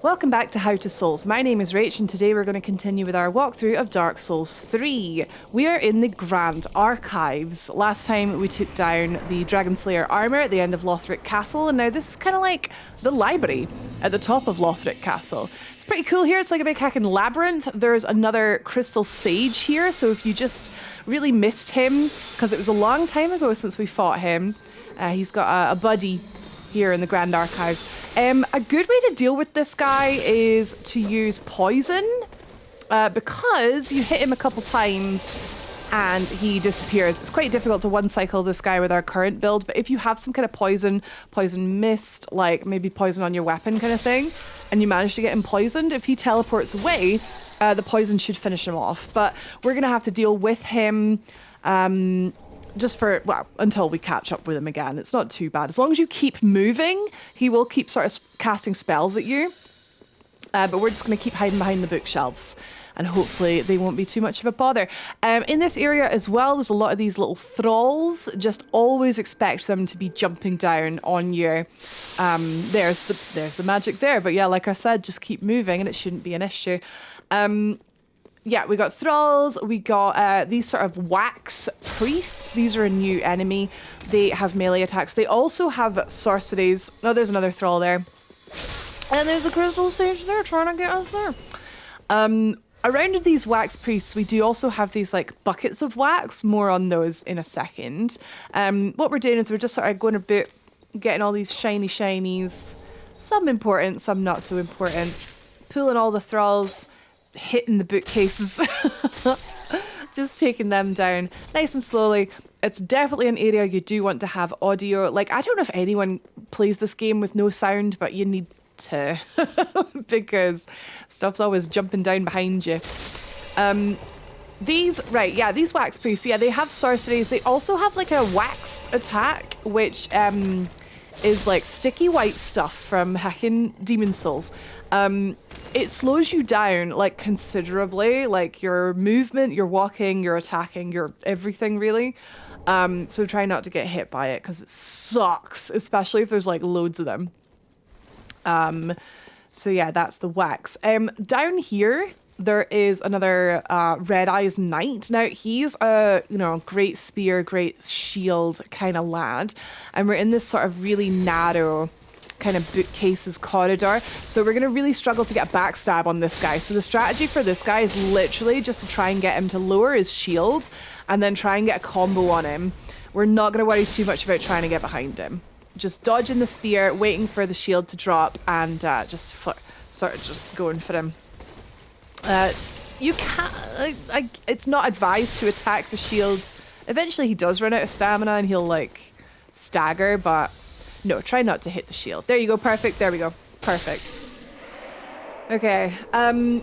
Welcome back to How to Souls. My name is Rach and today we're going to continue with our walkthrough of Dark Souls 3. We are in the Grand Archives. Last time we took down the Dragon Slayer armor at the end of Lothric Castle, and now this is kind of like the library at the top of Lothric Castle. It's pretty cool here. It's like a big hacking labyrinth. There's another crystal sage here, so if you just really missed him, because it was a long time ago since we fought him, he's got a buddy here in the Grand Archives. A good way to deal with this guy is to use poison, because you hit him a couple times and he disappears. It's quite difficult to one cycle this guy with our current build, but if you have some kind of poison mist, like maybe poison on your weapon kind of thing, and you manage to get him poisoned, if he teleports away, the poison should finish him off. But we're gonna have to deal with him just for, well, until we catch up with him again. It's not too bad. As long as you keep moving, he will keep sort of casting spells at you. But we're just going to keep hiding behind the bookshelves and hopefully they won't be too much of a bother. In this area as well, there's a lot of these little thralls. Just always expect them to be jumping down on you. There's the magic there. But yeah, like I said, just keep moving and it shouldn't be an issue. Yeah, we got thralls, we got these sort of wax priests. These are a new enemy. They have melee attacks. They also have sorceries. Oh, there's another thrall there. And there's a crystal sage there trying to get us there. Around these wax priests, we do also have these like buckets of wax. More on those in a second. What we're doing is we're just sort of going about getting all these shiny shinies. Some important, some not so important. Pulling all the thralls, hitting the bookcases, just taking them down nice and slowly. It's definitely an area you do want to have audio. Like, I don't know if anyone plays this game with no sound, but you need to because stuff's always jumping down behind you. These wax priests, yeah, they have sorceries. They also have like a wax attack, which is like sticky white stuff from hacking Demon Souls. It slows you down like considerably, like your movement, your walking, your attacking, your everything really. So try not to get hit by it because it sucks, especially if there's like loads of them. So yeah, that's the wax. Down here, there is another Red Eyes Knight. Now, he's a, great spear, great shield kind of lad. And we're in this sort of really narrow kind of bookcases corridor. So we're going to really struggle to get a backstab on this guy. So the strategy for this guy is literally just to try and get him to lower his shield and then try and get a combo on him. We're not going to worry too much about trying to get behind him. Just dodging the spear, waiting for the shield to drop and just going for him. You can't, it's not advised to attack the shields. Eventually he does run out of stamina and he'll like stagger, but no, try not to hit the shield. There you go, perfect, there we go, perfect. Okay,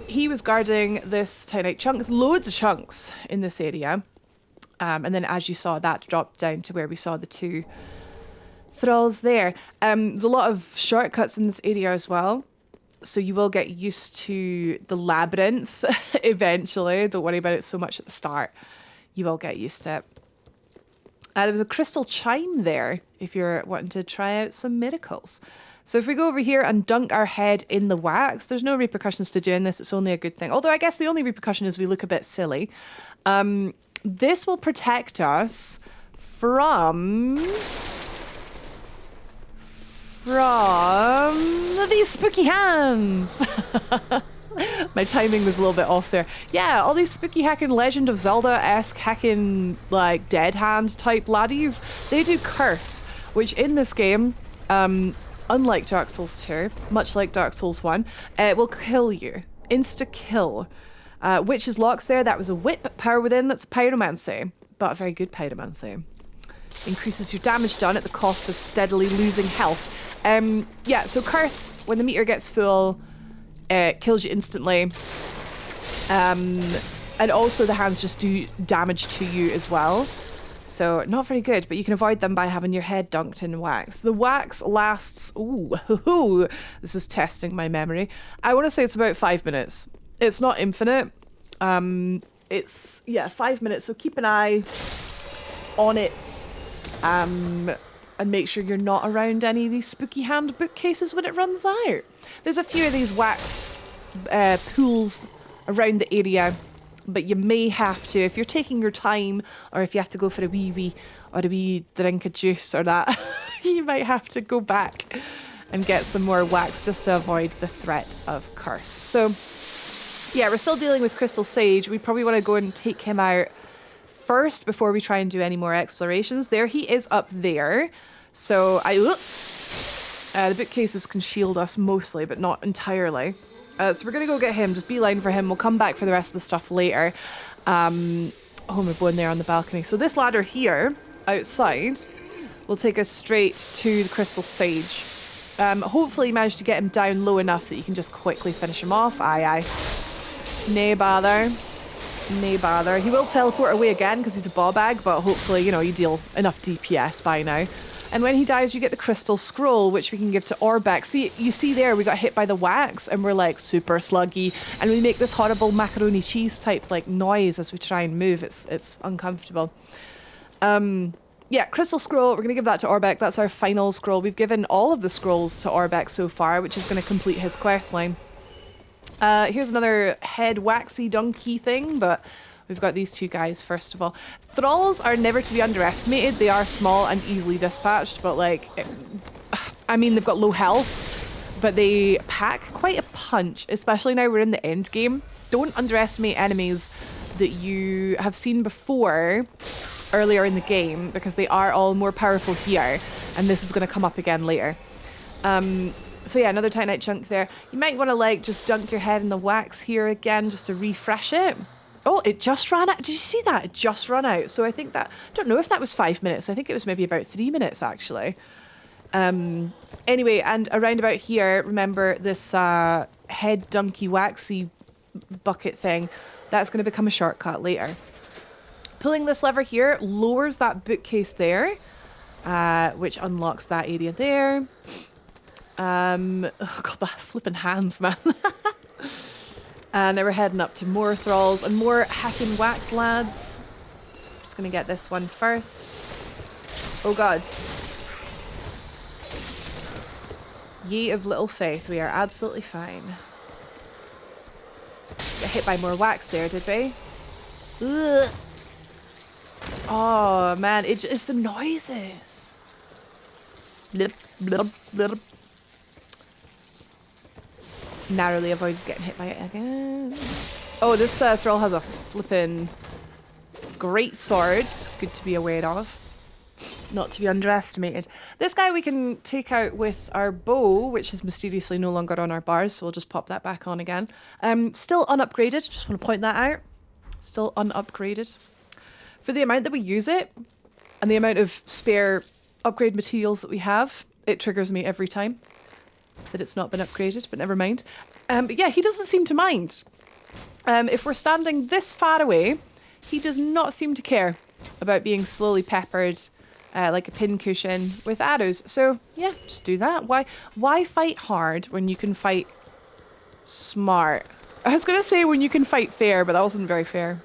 he was guarding this tiny chunk, loads of chunks in this area. And then as you saw, that dropped down to where we saw the two thralls there. There's a lot of shortcuts in this area as well. So you will get used to the labyrinth eventually. Don't worry about it so much at the start. You will get used to it. There was a crystal chime there if you're wanting to try out some miracles. So if we go over here and dunk our head in the wax, there's no repercussions to doing this. It's only a good thing. Although I guess the only repercussion is we look a bit silly. This will protect us from these spooky hands. My timing was a little bit off there. Yeah, all these spooky hacking Legend of Zelda-esque hacking like dead hand type laddies, they do curse, which in this game, unlike Dark Souls 2, much like Dark Souls 1, it will kill you. Insta-kill. Witch's Locks there, that was a whip. Power Within, that's pyromancy, but a very good pyromancy. Increases your damage done at the cost of steadily losing health. Yeah, so curse, when the meter gets full, it kills you instantly. And also the hands just do damage to you as well. So not very good, but you can avoid them by having your head dunked in wax. The wax lasts, this is testing my memory. I want to say it's about 5 minutes. It's not infinite. It's, 5 minutes, so keep an eye on it. And and make sure you're not around any of these spooky hand bookcases when it runs out. There's a few of these wax pools around the area, but you may have to, if you're taking your time, or if you have to go for a wee or a wee drink of juice or that, you might have to go back and get some more wax just to avoid the threat of curse. So yeah, we're still dealing with Crystal Sage. We probably want to go and take him out first before we try and do any more explorations. There he is up there. So the bookcases can shield us mostly, but not entirely. So we're going to go get him, just beeline for him. We'll come back for the rest of the stuff later. We're going there on the balcony. So this ladder here, outside, will take us straight to the Crystal Sage. Hopefully you managed to get him down low enough that you can just quickly finish him off. Aye. Nay bother. He will teleport away again because he's a ball bag, but hopefully, you deal enough DPS by now. And when he dies, you get the crystal scroll, which we can give to Orbeck. See, you see there, we got hit by the wax and we're like super sluggy. And we make this horrible macaroni cheese type like noise as we try and move. It's uncomfortable. Yeah, crystal scroll, we're going to give that to Orbeck. That's our final scroll. We've given all of the scrolls to Orbeck so far, which is going to complete his quest line. Here's another head waxy donkey thing, but we've got these two guys first of all. Thralls are never to be underestimated. They are small and easily dispatched, but they've got low health, but they pack quite a punch, especially now we're in the end game. Don't underestimate enemies that you have seen before earlier in the game, because they are all more powerful here, and this is going to come up again later. So yeah, another Titanite chunk there. You might want to just dunk your head in the wax here again just to refresh it. Oh, it just ran out. Did you see that? It just ran out. So I think that, I don't know if that was 5 minutes. I think it was maybe about 3 minutes actually. Anyway, and around about here, remember this head dunky waxy bucket thing. That's going to become a shortcut later. Pulling this lever here lowers that bookcase there, which unlocks that area there. Oh god, that flipping hands, man. And then we're heading up to more thralls and more hacking wax lads. Just gonna get this one first. Oh god. Ye of little faith, we are absolutely fine. Got hit by more wax there, did we? Ugh. Oh man, it's the noises. Blip, blip, blip. Narrowly avoided getting hit by it again. Oh, this thrall has a flippin' great sword. Good to be aware of. Not to be underestimated. This guy we can take out with our bow, which is mysteriously no longer on our bars, so we'll just pop that back on again. Still unupgraded, just want to point that out. Still unupgraded. For the amount that we use it, and the amount of spare upgrade materials that we have, it triggers me every time that it's not been upgraded, but never mind. But yeah, he doesn't seem to mind. If we're standing this far away, he does not seem to care about being slowly peppered like a pincushion with arrows. So yeah, just do that. Why fight hard when you can fight smart? I was going to say when you can fight fair, but that wasn't very fair.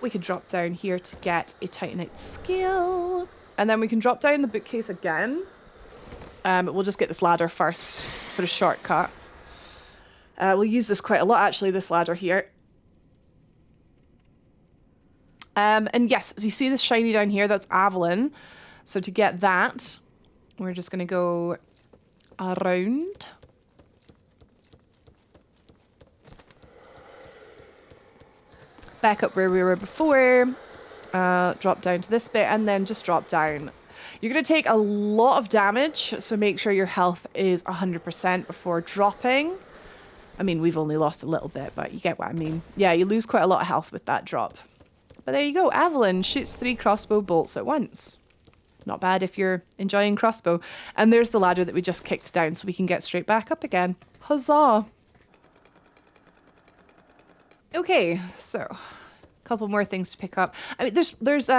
We could drop down here to get a Titanite skill. And then we can drop down the bookcase again. We'll just get this ladder first for a shortcut. We'll use this quite a lot, actually, this ladder here. And yes, so you see this shiny down here, that's Avalon. So to get that, we're just going to go around. Back up where we were before. Drop down to this bit and then just drop down. You're going to take a lot of damage, so make sure your health is 100% before dropping. I mean, we've only lost a little bit, but you get what I mean. Yeah, you lose quite a lot of health with that drop. But there you go. Avalon shoots 3 crossbow bolts at once. Not bad if you're enjoying crossbow. And there's the ladder that we just kicked down, so we can get straight back up again. Huzzah! Okay, so a couple more things to pick up. I mean, there's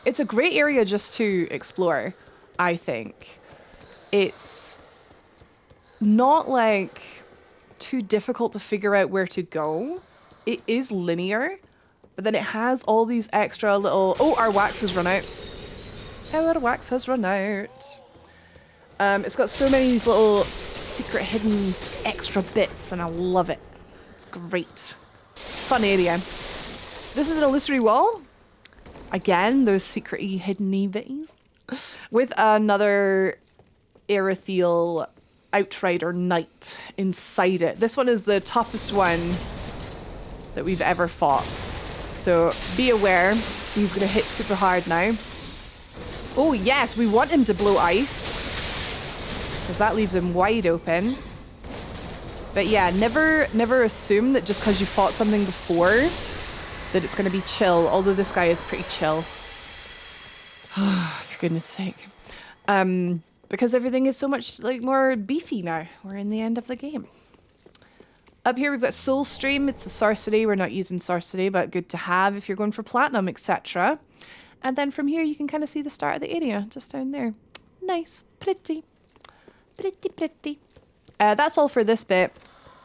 it's a great area just to explore, I think. It's not like too difficult to figure out where to go. It is linear, but then it has all these extra little... Oh, our wax has run out. Our wax has run out. It's got so many of these little secret hidden extra bits and I love it. It's great. It's a fun area. This is an illusory wall. Again, those secret-y hidden-y bitties. With another Erethiel Outrider Knight inside it. This one is the toughest one that we've ever fought. So be aware, he's going to hit super hard now. Oh yes, we want him to blow ice. Because that leaves him wide open. But yeah, never assume that just because you fought something before that it's going to be chill. Although this guy is pretty chill. For goodness sake. Because everything is so much like more beefy now. We're in the end of the game. Up here we've got Soul Stream. It's a sorcery. We're not using sorcery, but good to have if you're going for platinum, etc. And then from here you can kind of see the start of the area just down there. Nice, pretty, pretty. That's all for this bit.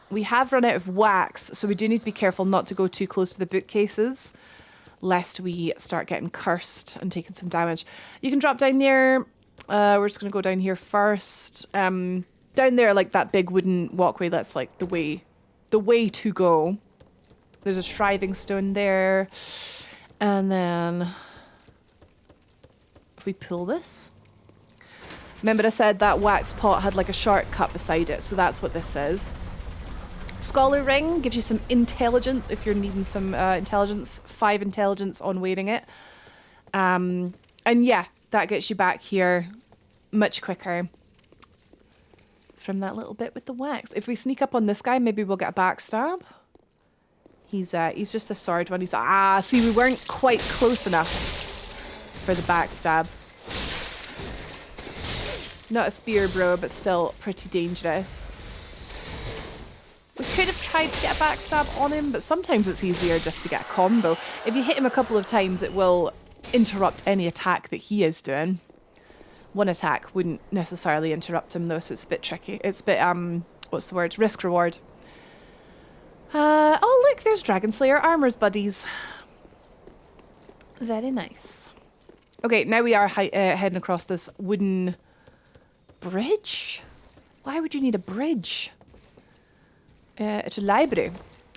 We have run out of wax, so we do need to be careful not to go too close to the bookcases, lest we start getting cursed and taking some damage. You can drop down there. We're just going to go down here first. Down there, like that big wooden walkway, that's like the way to go. There's a shriving stone there. And then if we pull this. Remember I said that wax pot had like a shortcut beside it, so that's what this is. Scholar Ring gives you some intelligence if you're needing some intelligence. 5 intelligence on wearing it. And yeah, that gets you back here much quicker from that little bit with the wax. If we sneak up on this guy, maybe we'll get a backstab. He's just a sword one. See, we weren't quite close enough for the backstab. Not a spear bro, but still pretty dangerous. We could have tried to get a backstab on him, but sometimes it's easier just to get a combo. If you hit him a couple of times, it will interrupt any attack that he is doing. One attack wouldn't necessarily interrupt him though, so it's a bit tricky. It's a bit, what's the word? Risk reward. Oh look, there's Dragon Slayer armors buddies. Very nice. Okay, now we are heading across this wooden bridge. Why would you need a bridge? It's a library.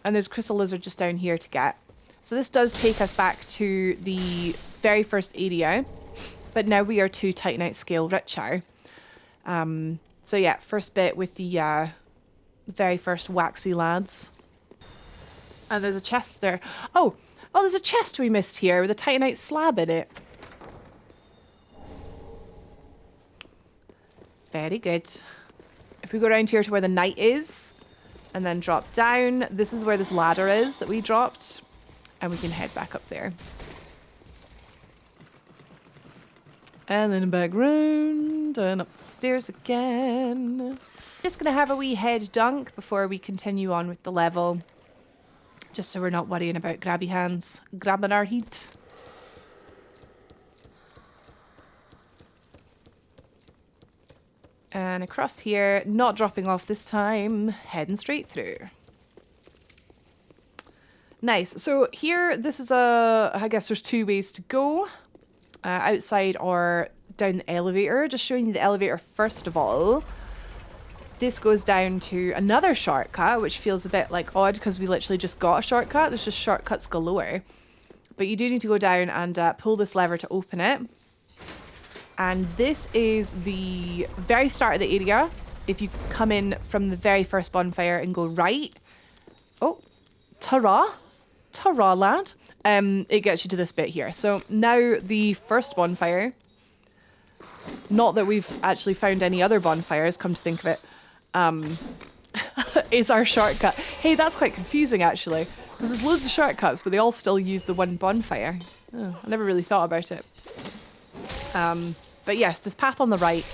And there's a crystal lizard just down here to get. So this does take us back to the very first area. But now we are 2 Titanite scale richer. So yeah, first bit with the very first waxy lads. And there's a chest there. Oh, there's a chest we missed here with a Titanite slab in it. Very good. If we go around here to where the knight is, and then drop down, this is where this ladder is that we dropped, and we can head back up there. And then back round and up the stairs again. Just gonna have a wee head dunk before we continue on with the level. Just so we're not worrying about grabby hands grabbing our heat. And across here, not dropping off this time, heading straight through. Nice. So here, this is I guess there's 2 ways to go. Outside or down the elevator. Just showing you the elevator first of all. This goes down to another shortcut, which feels a bit like odd because we literally just got a shortcut. There's just shortcuts galore. But you do need to go down and pull this lever to open it. And this is the very start of the area. If you come in from the very first bonfire and go right. Oh, ta-ra. Ta-ra, lad. It gets you to this bit here. So now the first bonfire. Not that we've actually found any other bonfires, come to think of it. Is our shortcut. Hey, that's quite confusing actually. There's loads of shortcuts, but they all still use the one bonfire. Oh, I never really thought about it. But yes, this path on the right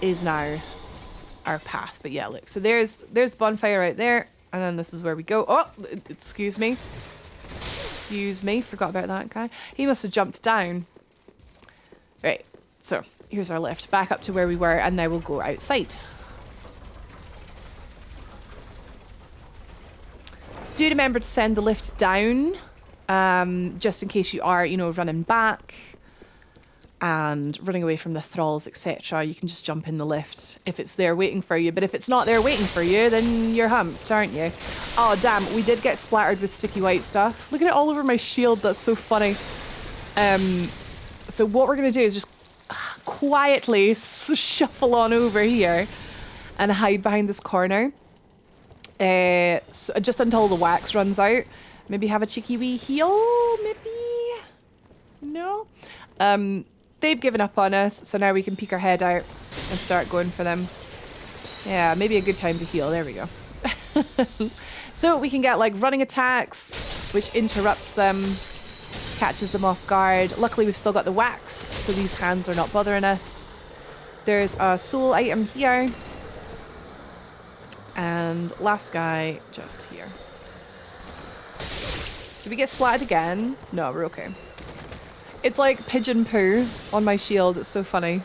is now our path. But yeah, look, so there's the bonfire right there, and then this is where we go. Oh, excuse me. Excuse me, forgot about that guy. He must have jumped down. Right, so here's our lift back up to where we were, and now we'll go outside. Do remember to send the lift down, just in case you are, running back. and running away from the thralls, etc. You can just jump in the lift if it's there waiting for you. But if it's not there waiting for you, then you're humped, aren't you? Oh, damn. We did get splattered with sticky white stuff. Look at it all over my shield. That's so funny. So what we're going to do is just quietly shuffle on over here and hide behind this corner. So just until the wax runs out. Maybe have a cheeky wee heal, maybe? No? They've given up on us, so now we can peek our head out and start going for them. Yeah, maybe a good time to heal. There we go. So we can get like running attacks, which interrupts them, catches them off guard. Luckily, we've still got the wax, so these hands are not bothering us. There's a soul item here. And last guy just here. Did we get splatted again? No, we're okay. It's like pigeon poo on my shield. It's so funny.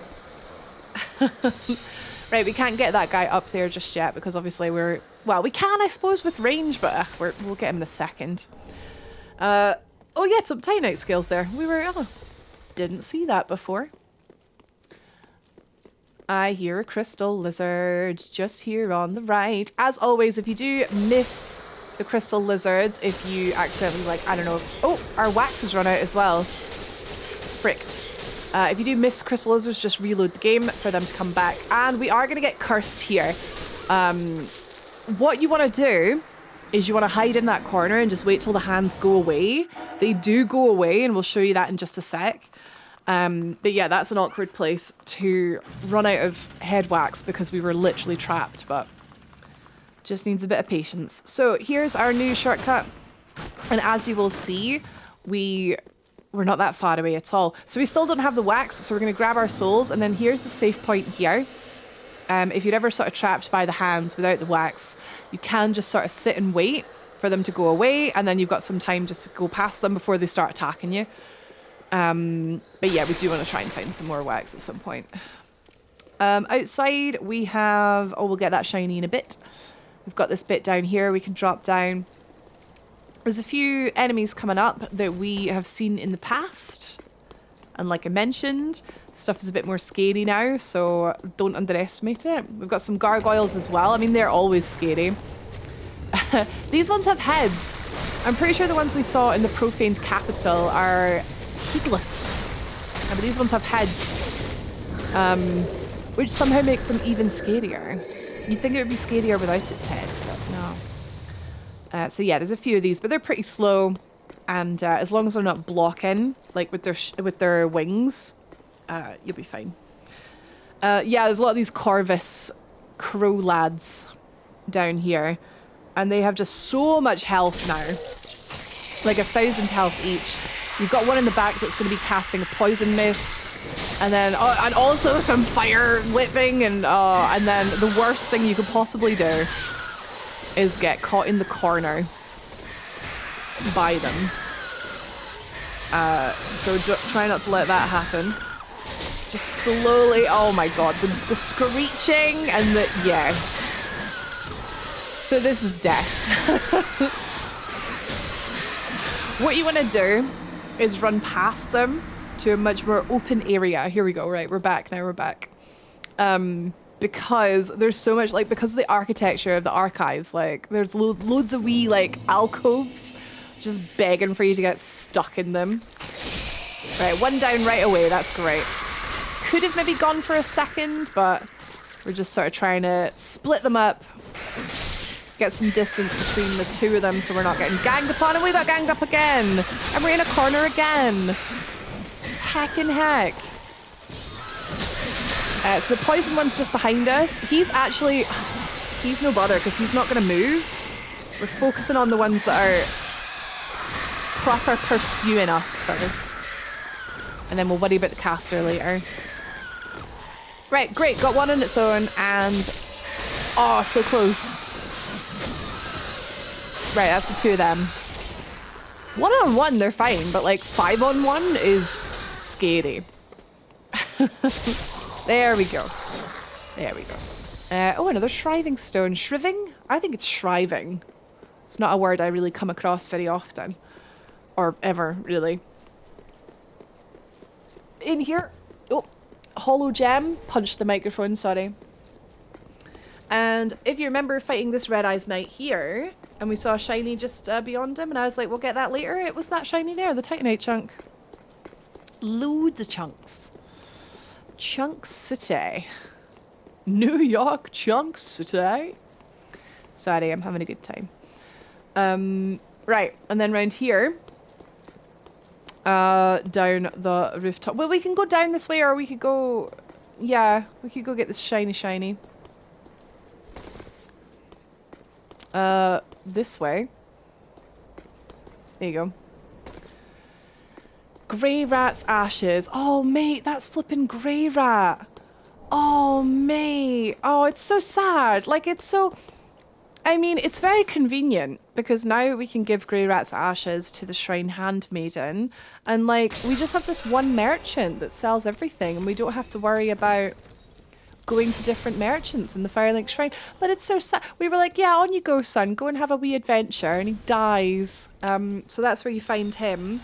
Right, we can't get that guy up there just yet because obviously well, we can, I suppose, with range, but we'll get him in a second. Oh yeah, some Titanite scales there. Didn't see that before. I hear a crystal lizard just here on the right. As always, if you do miss the crystal lizards, if you accidentally, like, I don't know. Oh, our wax has run out as well. Frick. If you do miss crystal lizards, just reload the game for them to come back. And we are going to get cursed here. What you want to do is you want to hide in that corner and just wait till the hands go away. They do go away, and we'll show you that in just a sec. But yeah, that's an awkward place to run out of head wax because we were literally trapped, but just needs a bit of patience. So here's our new shortcut. And as you will see, we're not that far away at all. So we still don't have the wax, so we're going to grab our souls, and then here's the safe point here. If you're ever sort of trapped by the hands without the wax, you can just sort of sit and wait for them to go away, and then you've got some time just to go past them before they start attacking you. But yeah, we do want to try and find some more wax at some point. Outside we have, we'll get that shiny in a bit. We've got this bit down here we can drop down. There's a few enemies coming up that we have seen in the past. And like I mentioned, stuff is a bit more scary now, so don't underestimate it. We've got some gargoyles as well. I mean, they're always scary. These ones have heads. I'm pretty sure the ones we saw in the profaned capital are headless. But these ones have heads, which somehow makes them even scarier. You'd think it would be scarier without its heads, but no. So yeah, there's a few of these, but they're pretty slow. And as long as they're not blocking, like with their wings, you'll be fine. Yeah, there's a lot of these Corvus crow lads down here, and they have just so much health now, like 1,000 health each. You've got one in the back that's going to be casting a poison mist, and then and also some fire whipping, and then the worst thing you could possibly do is get caught in the corner by them. So try not to let that happen. Just slowly. Oh my god, the screeching and the yeah. So this is death. What you want to do is run past them to a much more open area. Here we go. Right, we're back now. We're back. Because there's so much, like, because of the architecture of the archives, like, there's loads of wee, like, alcoves just begging for you to get stuck in them. Right, one down right away. That's great. Could have maybe gone for a second, but we're just sort of trying to split them up, get some distance between the two of them so we're not getting ganged upon, and we got ganged up again, and we're in a corner again. Heckin' heck. So the poison one's just behind us. He's no bother because he's not going to move. We're focusing on the ones that are proper pursuing us first, and then we'll worry about the caster later. Right, great, got one on its own, and so close. Right, that's the two of them. 1-on-1 they're fine, but like 5-on-1 is scary. There we go. There we go. Another shriving stone. Shriving? I think it's shriving. It's not a word I really come across very often. Or ever, really. In here. hollow gem. Punched the microphone, sorry. And if you remember fighting this Red Eyes Knight here, and we saw a shiny just beyond him, and I was like, we'll get that later. It was that shiny there, the Titanite chunk. Loads of chunks. Chunk City. New York Chunk City. Sorry, I'm having a good time. Right, and then round here, down the rooftop. Well, we can go down this way, or we could go, yeah, we could go get this shiny. This way. There you go. Grey Rat's ashes. Oh, mate, that's flipping Grey Rat. Oh, mate. Oh, it's so sad. Like, it's so... I mean, it's very convenient because now we can give Grey Rat's ashes to the Shrine Handmaiden, and like we just have this one merchant that sells everything, and we don't have to worry about going to different merchants in the Firelink Shrine. But it's so sad. We were like, yeah, on you go, son. Go and have a wee adventure, and he dies. So that's where you find him,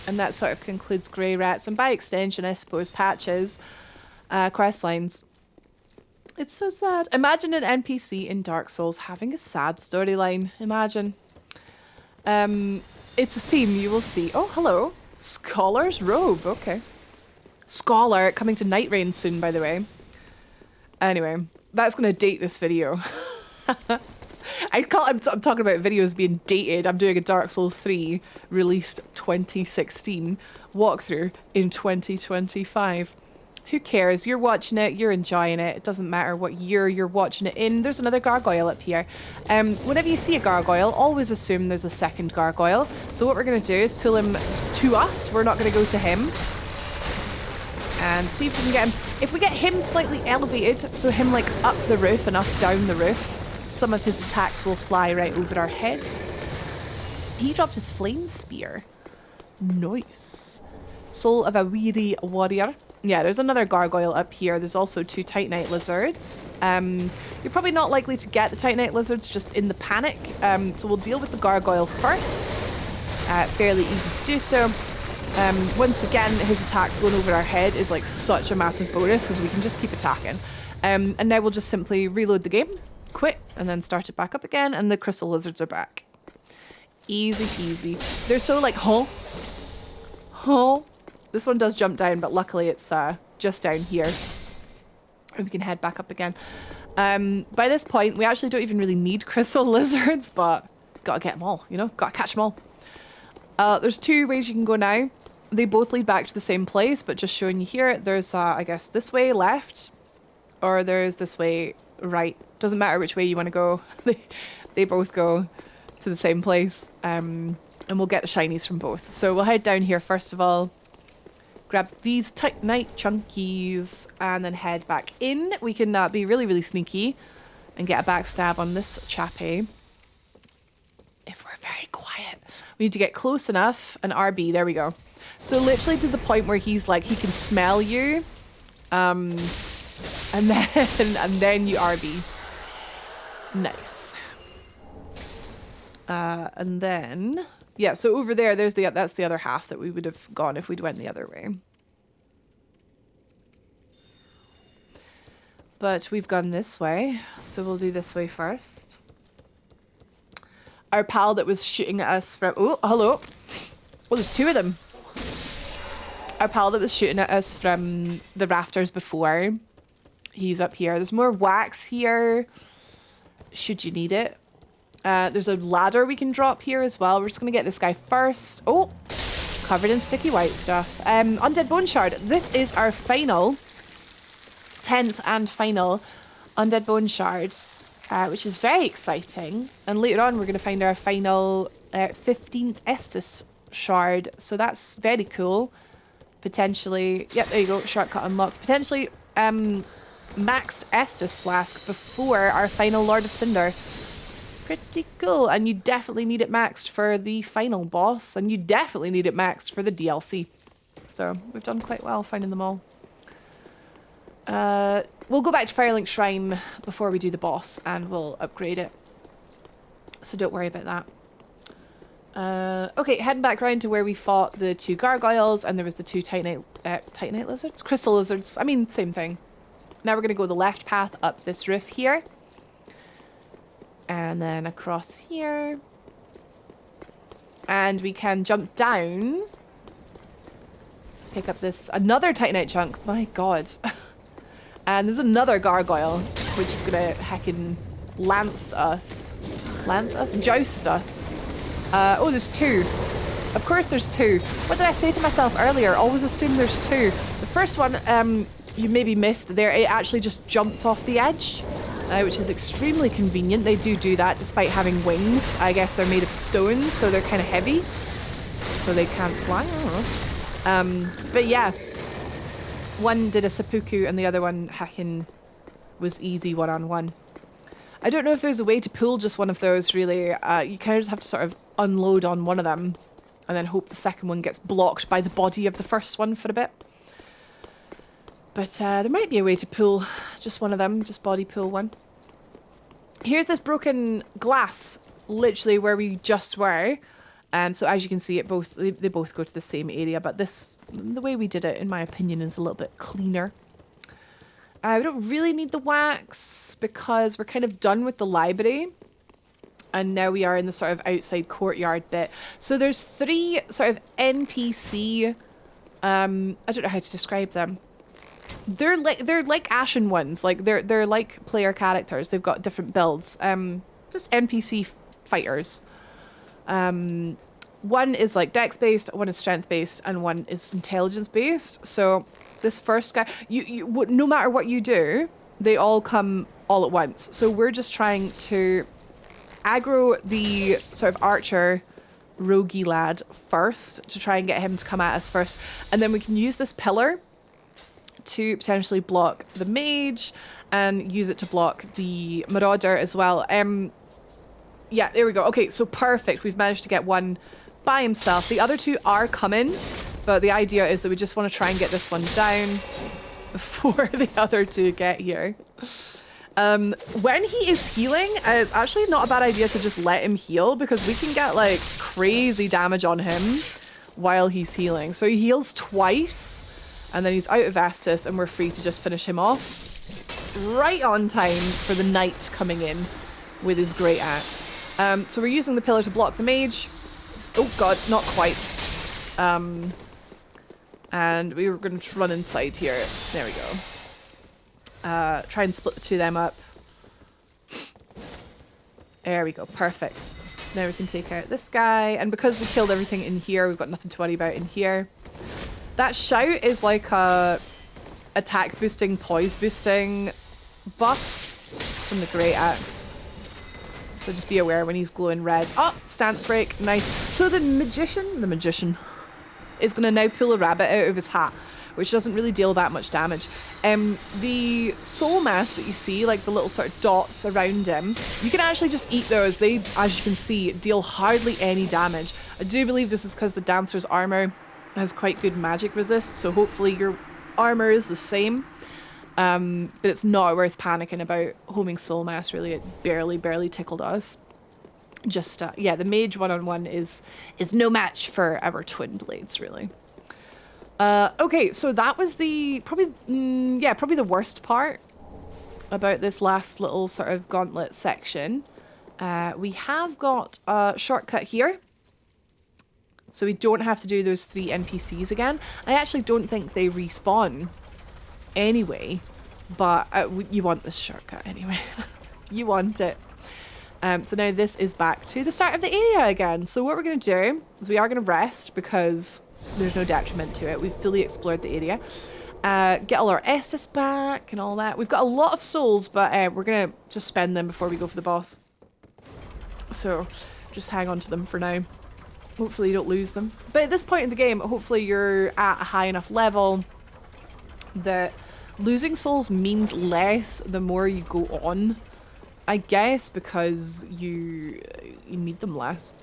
and that sort of concludes Grey Rats, and by extension, I suppose, Patches, quest lines. It's so sad. Imagine an NPC in Dark Souls having a sad storyline. Imagine. It's a theme you will see. Oh, hello. Scholar's Robe. Okay. Scholar coming to Night Rain soon, by the way. Anyway, that's going to date this video. I'm talking about videos being dated. I'm doing a Dark Souls 3 released 2016 walkthrough in 2025. Who cares? You're watching it, you're enjoying it. It doesn't matter what year you're watching it in. There's another gargoyle up here. Whenever you see a gargoyle, always assume there's a second gargoyle. So what we're going to do is pull him to us. We're not going to go to him. And see if we can get him. If we get him slightly elevated, so him like up the roof and us down the roof, some of his attacks will fly right over our head. He dropped his flame spear. Nice. Soul of a weary warrior. Yeah, there's another gargoyle up here. There's also 2 Titanite lizards. You're probably not likely to get the Titanite lizards just in the panic. So we'll deal with the gargoyle first. Fairly easy to do so. Once again, his attacks going over our head is like such a massive bonus because we can just keep attacking. And now we'll just simply reload the game, quit, and then start it back up again, and the crystal lizards are back. Easy peasy. They're so like, huh? This one does jump down, but luckily it's just down here. And we can head back up again. By this point, we actually don't even really need crystal lizards, but gotta get them all, you know? Gotta catch them all. There's 2 ways you can go now. They both lead back to the same place, but just showing you here, there's, I guess, this way left, or there's this way right. Doesn't matter which way you want to go. They both go to the same place, and we'll get the shinies from both. So we'll head down here first of all. Grab these Titanite chunkies and then head back in. We can be really, really sneaky and get a backstab on this chappy. If we're very quiet. We need to get close enough and RB. There we go. So literally to the point where he's like, he can smell you. And then you RB. Nice. And then... yeah, so over there, that's the other half that we would have gone if we'd went the other way. But we've gone this way, so we'll do this way first. Our pal that was shooting at us from... oh, hello. Oh, there's 2 of them. Our pal that was shooting at us from the rafters before, he's up here. There's more wax here, should you need it. There's a ladder we can drop here as well. We're just going to get this guy first. Oh, covered in sticky white stuff. Undead Bone Shard. This is our final, 10th and final Undead Bone Shard, which is very exciting. And later on, we're going to find our final 15th Estus Shard. So that's very cool. Potentially, yep, there you go. Shortcut unlocked. Potentially maxed Estus Flask before our final Lord of Cinder. Pretty cool, and you definitely need it maxed for the final boss, and you definitely need it maxed for the DLC. So we've done quite well finding them all. We'll go back to Firelink Shrine before we do the boss, and we'll upgrade it. So don't worry about that. Okay, heading back round to where we fought the 2 gargoyles, and there was the 2 titanite lizards? Crystal lizards. I mean, same thing. Now we're going to go the left path up this roof here. And then across here. And we can jump down. Pick up this, another titanite chunk. My god. And there's another gargoyle, which is going to heckin' lance us? Joust us. Oh, there's 2. Of course there's 2. What did I say to myself earlier? Always assume there's 2. The first one, you maybe missed there. It actually just jumped off the edge, which is extremely convenient. They do that despite having wings. I guess they're made of stone, so they're kind of heavy. So they can't fly. I don't know. But yeah. One did a seppuku and the other one hacking was easy one-on-one. I don't know if there's a way to pull just one of those, really. You kind of just have to sort of unload on one of them and then hope the second one gets blocked by the body of the first one for a bit. But there might be a way to pull just one of them, just body pull one. Here's this broken glass, literally where we just were. So as you can see, they both go to the same area, but the way we did it, in my opinion, is a little bit cleaner. We don't really need the wax because we're kind of done with the library. And now we are in the sort of outside courtyard bit. So there's 3 sort of NPC, I don't know how to describe them. They're like Ashen ones, like they're like player characters. They've got different builds. Just NPC fighters. One is like dex based, one is strength based, and one is intelligence based. So this first guy, no matter what you do, they all come all at once. So we're just trying to aggro the sort of archer roguey lad first to try and get him to come at us first, and then we can use this pillar to potentially block the mage and use it to block the marauder as well. Yeah, there we go. Okay, so perfect. We've managed to get one by himself. The other 2 are coming, but the idea is that we just want to try and get this one down before the other 2 get here. When he is healing, it's actually not a bad idea to just let him heal because we can get like crazy damage on him while he's healing. So he heals twice and then he's out of Estus and we're free to just finish him off right on time for the knight coming in with his great axe. So we're using the pillar to block the mage. Oh god, not quite. And we were going to run inside here. There we go. Try and split the 2 of them up. There we go, perfect. So now we can take out this guy. And because we killed everything in here, we've got nothing to worry about in here. That shout is like a attack boosting, poise boosting buff from the great axe. So just be aware when he's glowing red. Oh, stance break, nice. So the magician is going to now pull a rabbit out of his hat, which doesn't really deal that much damage. The soul mass that you see, like the little sort of dots around him, you can actually just eat those. They, as you can see, deal hardly any damage. I do believe this is because the dancer's armor has quite good magic resist, so hopefully your armor is the same. But it's not worth panicking about homing soul mass, really. It barely tickled us. Just, yeah, the mage one-on-one is no match for our twin blades, really. Okay, so that was probably the worst part about this last little sort of gauntlet section. We have got a shortcut here, so we don't have to do those 3 NPCs again. I actually don't think they respawn anyway, but you want this shortcut anyway. You want it. So now this is back to the start of the area again. So what we're going to do is we are going to rest because there's no detriment to it. We've fully explored the area. Get all our Estus back and all that. We've got a lot of souls, but we're going to just spend them before we go for the boss. So just hang on to them for now. Hopefully you don't lose them. But at this point in the game, hopefully you're at a high enough level that losing souls means less the more you go on, I guess, because you need them less.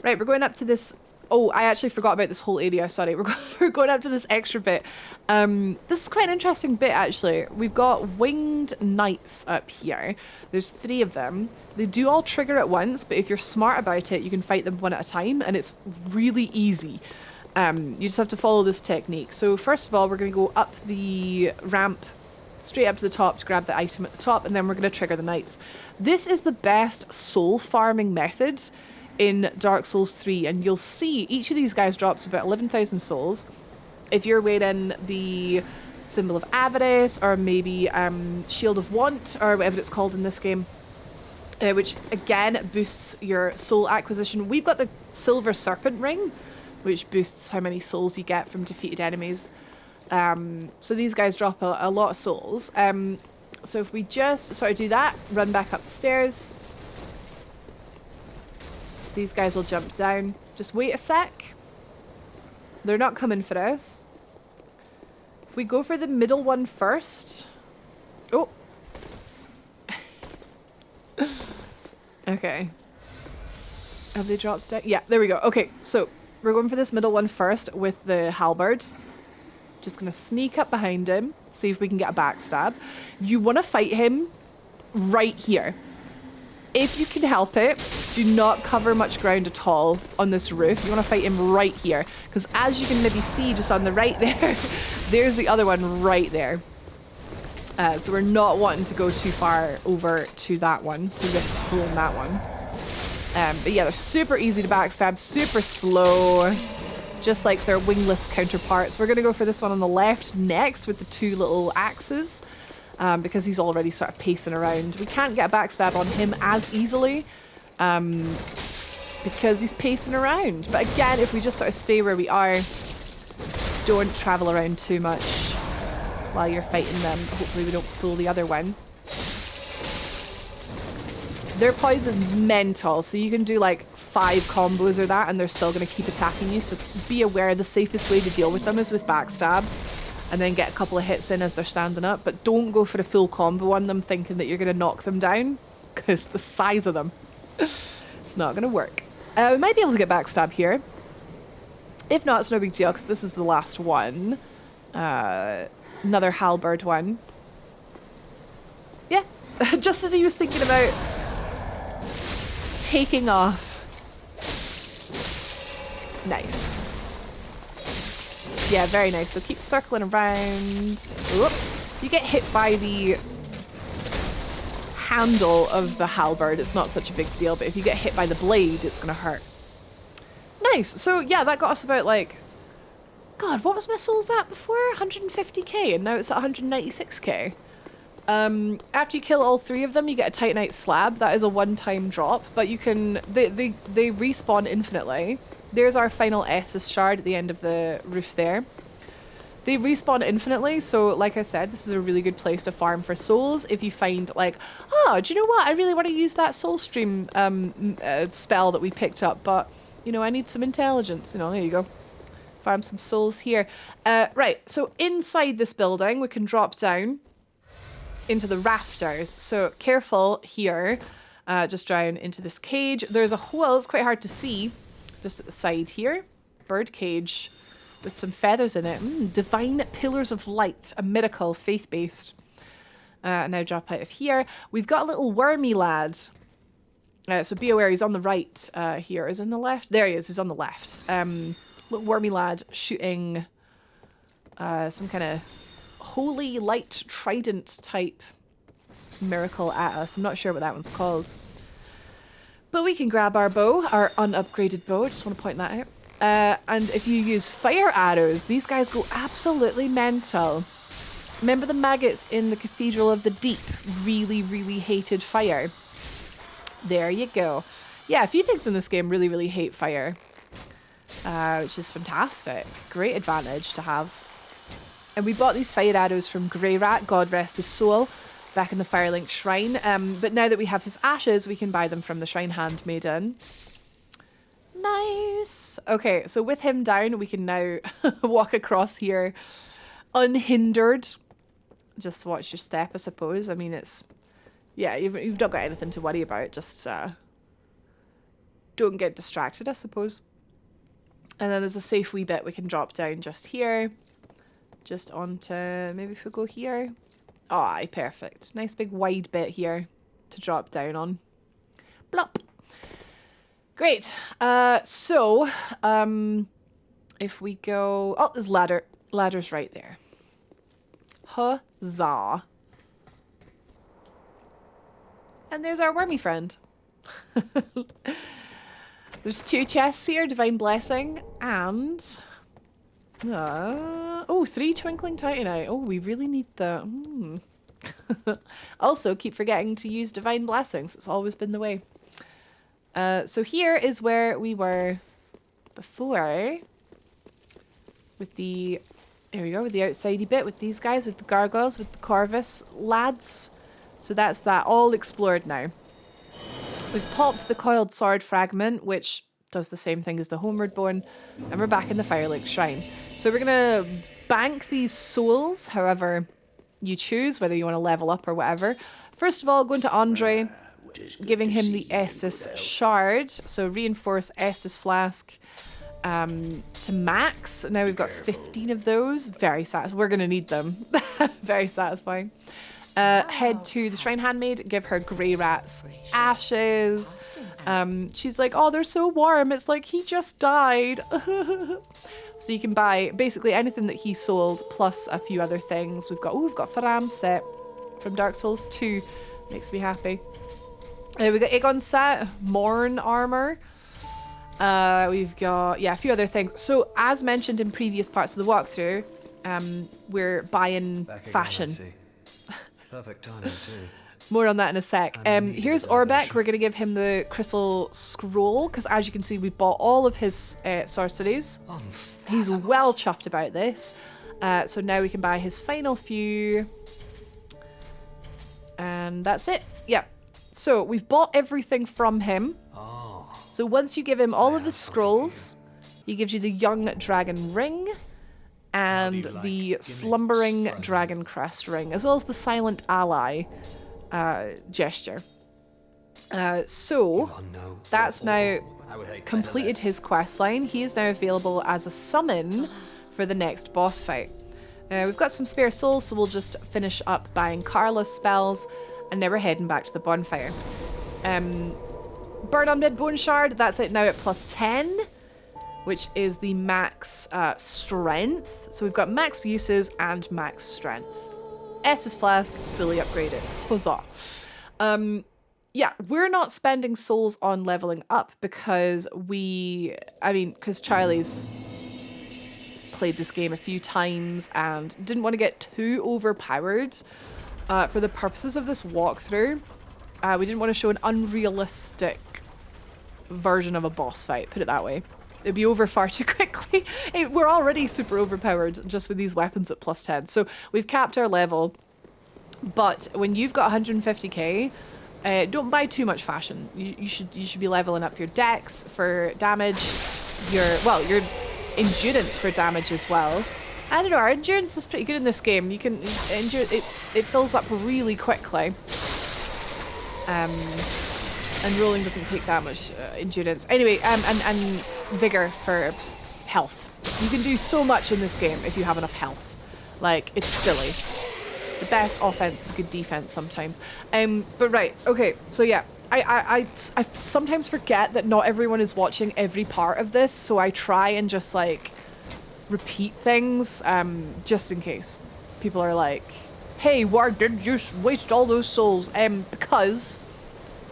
Right, we're going up to this Oh, I actually forgot about this whole area. Sorry, we're going up to this extra bit. This is quite an interesting bit, actually. We've got winged knights up here. There's 3 of them. They do all trigger at once, but if you're smart about it, you can fight them one at a time, and it's really easy. You just have to follow this technique. So first of all, we're going to go up the ramp straight up to the top to grab the item at the top, and then we're going to trigger the knights. This is the best soul farming method in Dark Souls 3, and you'll see each of these guys drops about 11,000 souls. If you're wearing the Symbol of Avarice, or maybe Shield of Want, or whatever it's called in this game, which again boosts your soul acquisition. We've got the Silver Serpent Ring, which boosts how many souls you get from defeated enemies. So these guys drop a lot of souls. So if we just sort of do that, run back up the stairs, these guys will jump down. Just wait a sec. They're not coming for us. If we go for the middle one first. Oh. Okay. Have they dropped down? Yeah, there we go. Okay, so we're going for this middle one first with the halberd. Just going to sneak up behind him, see if we can get a backstab. You want to fight him right here. If you can help it, do not cover much ground at all on this roof. You want to fight him right here. Because as you can maybe see just on the right there, there's the other one right there. So we're not wanting to go too far over to that one, to risk pulling that one. But yeah, they're super easy to backstab, super slow, just like their wingless counterparts. We're going to go for this one on the left next with the 2 little axes. Because he's already sort of pacing around. We can't get a backstab on him as easily because he's pacing around. But again, if we just sort of stay where we are, don't travel around too much while you're fighting them. Hopefully we don't pull the other one. Their poise is mental, so you can do like 5 combos or that and they're still going to keep attacking you. So be aware the safest way to deal with them is with backstabs. And then get a couple of hits in as they're standing up. But don't go for a full combo on them thinking that you're going to knock them down. Because the size of them. It's not going to work. We might be able to get backstab here. If not, it's no big deal because this is the last one. Another halberd one. Yeah. Just as he was thinking about taking off. Nice. Yeah, very nice. So keep circling around. Oop. You get hit by the handle of the halberd, it's not such a big deal, but if you get hit by the blade, it's gonna hurt. Nice. So yeah, that got us about like, God, what was my souls at before? 150k, and now it's at 196k. After you kill all 3 of them, you get a Titanite slab. That is a one-time drop, but you can, they respawn infinitely. There's our final Estus shard at the end of the roof there. They respawn infinitely, so like I said, this is a really good place to farm for souls. If you find like, oh, do you know what? I really want to use that soul stream spell that we picked up, but, you know, I need some intelligence. You know, there you go. Farm some souls here. Right, so inside this building, we can drop down into the rafters. So careful here, just down into this cage. There's a hole, it's quite hard to see. Just at the side here, bird cage with some feathers in it. Divine Pillars of Light, a miracle, faith-based. Now drop out of here. We've got a little wormy lad. So be aware, he's on the right here. Is he on the left? There he is, he's on the left. Little wormy lad shooting some kind of holy light trident type miracle at us. I'm not sure what that one's called. But we can grab our bow, our unupgraded bow, just want to point that out. And if you use fire arrows, these guys go absolutely mental. Remember the maggots in the Cathedral of the Deep really, really hated fire? There you go. Yeah, a few things in this game really, really hate fire. Which is fantastic. Great advantage to have. And we bought these fire arrows from Grey Rat, God rest his soul, back in the Firelink shrine. But now that we have his ashes, we can buy them from the Shrine Handmaiden. Nice. Okay, so with him down, we can now walk across here unhindered. Just watch your step, I suppose. I mean, it's... Yeah, you've not got anything to worry about. Just don't get distracted, I suppose. And then there's a safe wee bit we can drop down just here. Just onto, maybe if we go here. Oh, aye, perfect. Nice big wide bit here to drop down on. Blop. Great. If we go... Oh, there's ladder. Ladder's right there. Huzzah. And there's our wormy friend. There's 2 chests here, Divine Blessing, and... 3 Twinkling Titanite. Oh, we really need the... Also, keep forgetting to use Divine Blessings. It's always been the way. So here is where we were before. With the... There we go, with the outsidey bit, with these guys, with the gargoyles, with the Corvus lads. So that's that, all explored now. We've popped the coiled sword fragment, which does the same thing as the homeward bone, and we're back in the Firelink shrine. So we're gonna bank these souls, however you choose, whether you want to level up or whatever. First of all, going to Andre, giving him the Estus shard, so reinforce Estus flask to max. Now we've got 15 of those. Very satisfying. We're gonna need them. Very satisfying. Head to the Shrine Handmaid, give her Grey Rat's ashes. She's like, oh, they're so warm. It's like he just died. So you can buy basically anything that he sold, plus a few other things. We've got Faram set from Dark Souls 2. Makes me happy. We got Aegon set, Morn armor. We've got, a few other things. So as mentioned in previous parts of the walkthrough, we're buying fashion. Perfect timing too. More on that in a sec. Here's Orbeck. We're going to give him the Crystal Scroll, because as you can see, we've bought all of his sorceries. He's well chuffed about this. So now we can buy his final few. And that's it. Yeah. So we've bought everything from him. So once you give him all of his scrolls, he gives you the Young Dragon Ring and the Slumbering Dragon Crest Ring, as well as the Silent Ally gesture. So that's now completed his quest line. He is now available as a summon for the next boss fight. We've got some spare souls, so we'll just finish up buying Carlos spells, and now we're heading back to the bonfire. Burn on Mid Bone Shard, that's it now at plus 10, which is the max strength. So we've got max uses and max strength. Estus Flask, fully upgraded. Huzzah. Yeah, we're not spending souls on leveling up because because Charlie's played this game a few times and didn't want to get too overpowered for the purposes of this walkthrough. We didn't want to show an unrealistic version of a boss fight, put it that way. It'd be over far too quickly. We're already super overpowered just with these weapons at plus 10. So we've capped our level. But when you've got 150k, don't buy too much fashion. You should be leveling up your dex for damage, your endurance for damage as well. I don't know, our endurance is pretty good in this game. You can endure it fills up really quickly. And rolling doesn't take that much endurance. Anyway, and vigor for health. You can do so much in this game if you have enough health. Like, it's silly. The best offense is good defense sometimes. But right, okay, so yeah. I sometimes forget that not everyone is watching every part of this, so I try and just, like, repeat things, just in case. People are like, hey, why did you waste all those souls? Because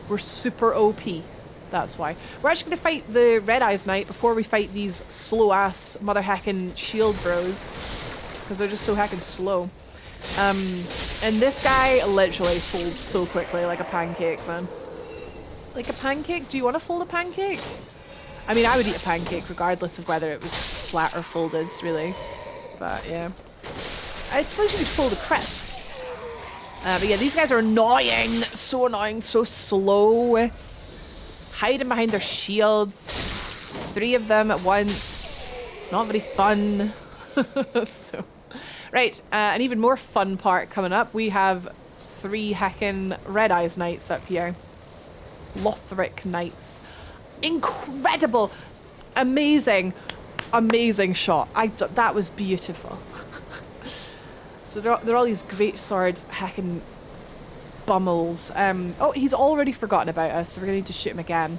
we're super OP. That's why. We're actually going to fight the Red Eyes Knight before we fight these slow-ass mother-heckin' shield bros. Because they're just so heckin' slow. And this guy literally folds so quickly, like a pancake, man. Like a pancake? Do you want to fold a pancake? I mean, I would eat a pancake regardless of whether it was flat or folded, really. But, yeah. I suppose you could fold a crepe. But yeah, these guys are annoying. So annoying, so slow. Hiding behind their shields. 3 of them at once. It's not very fun. So, right, an even more fun part coming up. We have 3 heckin' Red Eyes Knights up here. Lothric Knights. Incredible. Amazing. Amazing shot. That was beautiful. So there are all these great swords, heckin' bummels. Oh, he's already forgotten about us, so we're gonna need to shoot him again.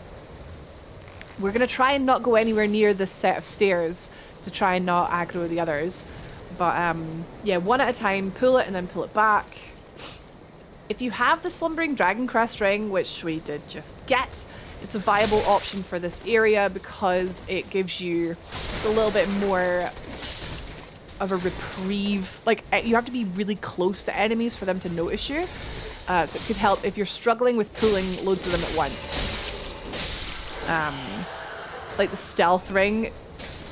We're gonna try and not go anywhere near this set of stairs to try and not aggro the others. But yeah, one at a time, pull it and then pull it back. If you have the Slumbering Dragon Crest ring, which we did just get, it's a viable option for this area because it gives you just a little bit more of a reprieve. Like, you have to be really close to enemies for them to notice you. So it could help if you're struggling with pulling loads of them at once. Like the stealth ring,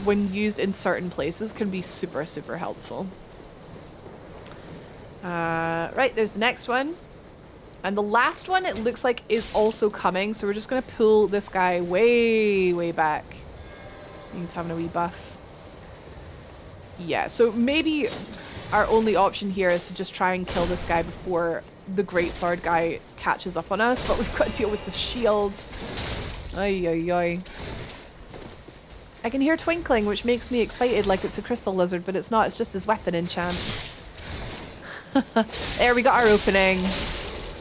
when used in certain places, can be super, super helpful. Right, there's the next one. And the last one, it looks like, is also coming. So we're just going to pull this guy way, way back. He's having a wee buff. Yeah, so maybe our only option here is to just try and kill this guy before the greatsword guy catches up on us. But we've got to deal with the shield. Ay, ay, ay. I can hear twinkling, which makes me excited like it's a crystal lizard, but it's not. It's just his weapon enchant. There, we got our opening.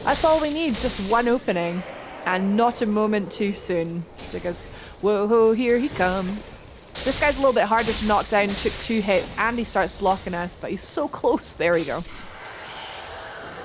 That's all we need, just one opening. And not a moment too soon. Because, whoa, here he comes. This guy's a little bit harder to knock down, took 2 hits, and he starts blocking us, but he's so close. There we go.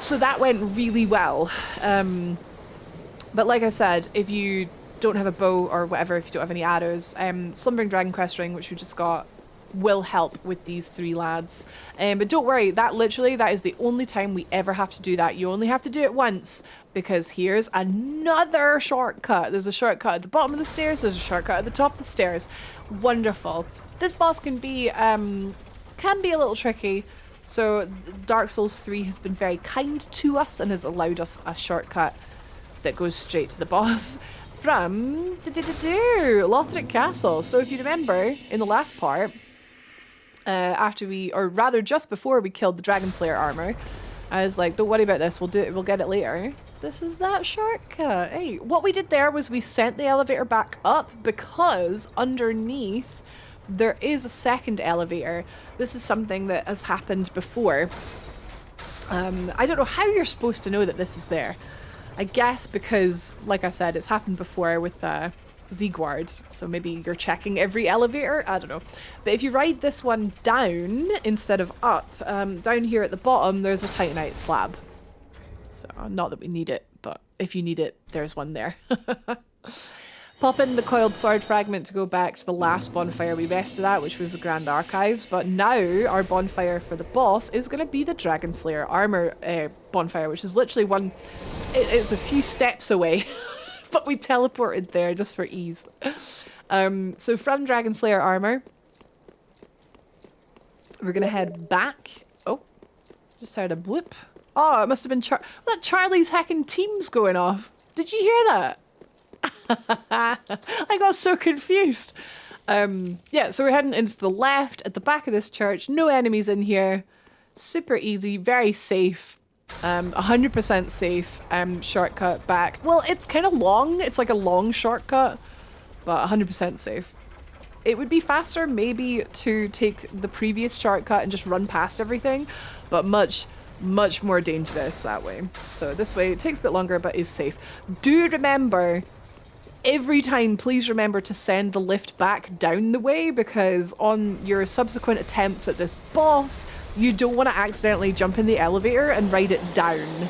So that went really well. But like I said, if you don't have a bow or whatever, if you don't have any arrows, Slumbering Dragon Crest ring, which we just got, will help with these 3 lads. But don't worry, that is the only time we ever have to do that. You only have to do it once, because here's another shortcut. There's a shortcut at the bottom of the stairs, there's a shortcut at the top of the stairs. Wonderful. This boss can be a little tricky, so Dark Souls 3 has been very kind to us and has allowed us a shortcut that goes straight to the boss from Lothric Castle. So if you remember, in the last part, just before we killed the Dragon Slayer armor, I was like, don't worry about this, we'll get it later. This is that shortcut. Hey, what we did there was we sent the elevator back up because underneath there is a second elevator. This is something that has happened before. I don't know how you're supposed to know that this is there. I guess because, like I said, it's happened before with Ziegward, so maybe you're checking every elevator, I don't know. But if you ride this one down instead of up, down here at the bottom there's a Titanite slab. So, not that we need it, but if you need it, there's one there. Pop in the coiled sword fragment to go back to the last bonfire we rested at, which was the Grand Archives, but now our bonfire for the boss is going to be the Dragon Slayer armor bonfire, which is literally it's a few steps away. But we teleported there just for ease. So from Dragon Slayer armor, we're gonna head back. Oh, just heard a bloop. Oh, it must have been that Charlie's hacking team's going off. Did you hear that? I got so confused. Yeah, so we're heading into the left at the back of this church. No enemies in here. Super easy, very safe. 100% safe shortcut back. Well, it's kind of long. It's like a long shortcut, but 100% safe. It would be faster maybe to take the previous shortcut and just run past everything, but much, much more dangerous that way. So this way it takes a bit longer, but is safe. Do remember, every time, please remember to send the lift back down the way, because on your subsequent attempts at this boss, you don't want to accidentally jump in the elevator and ride it down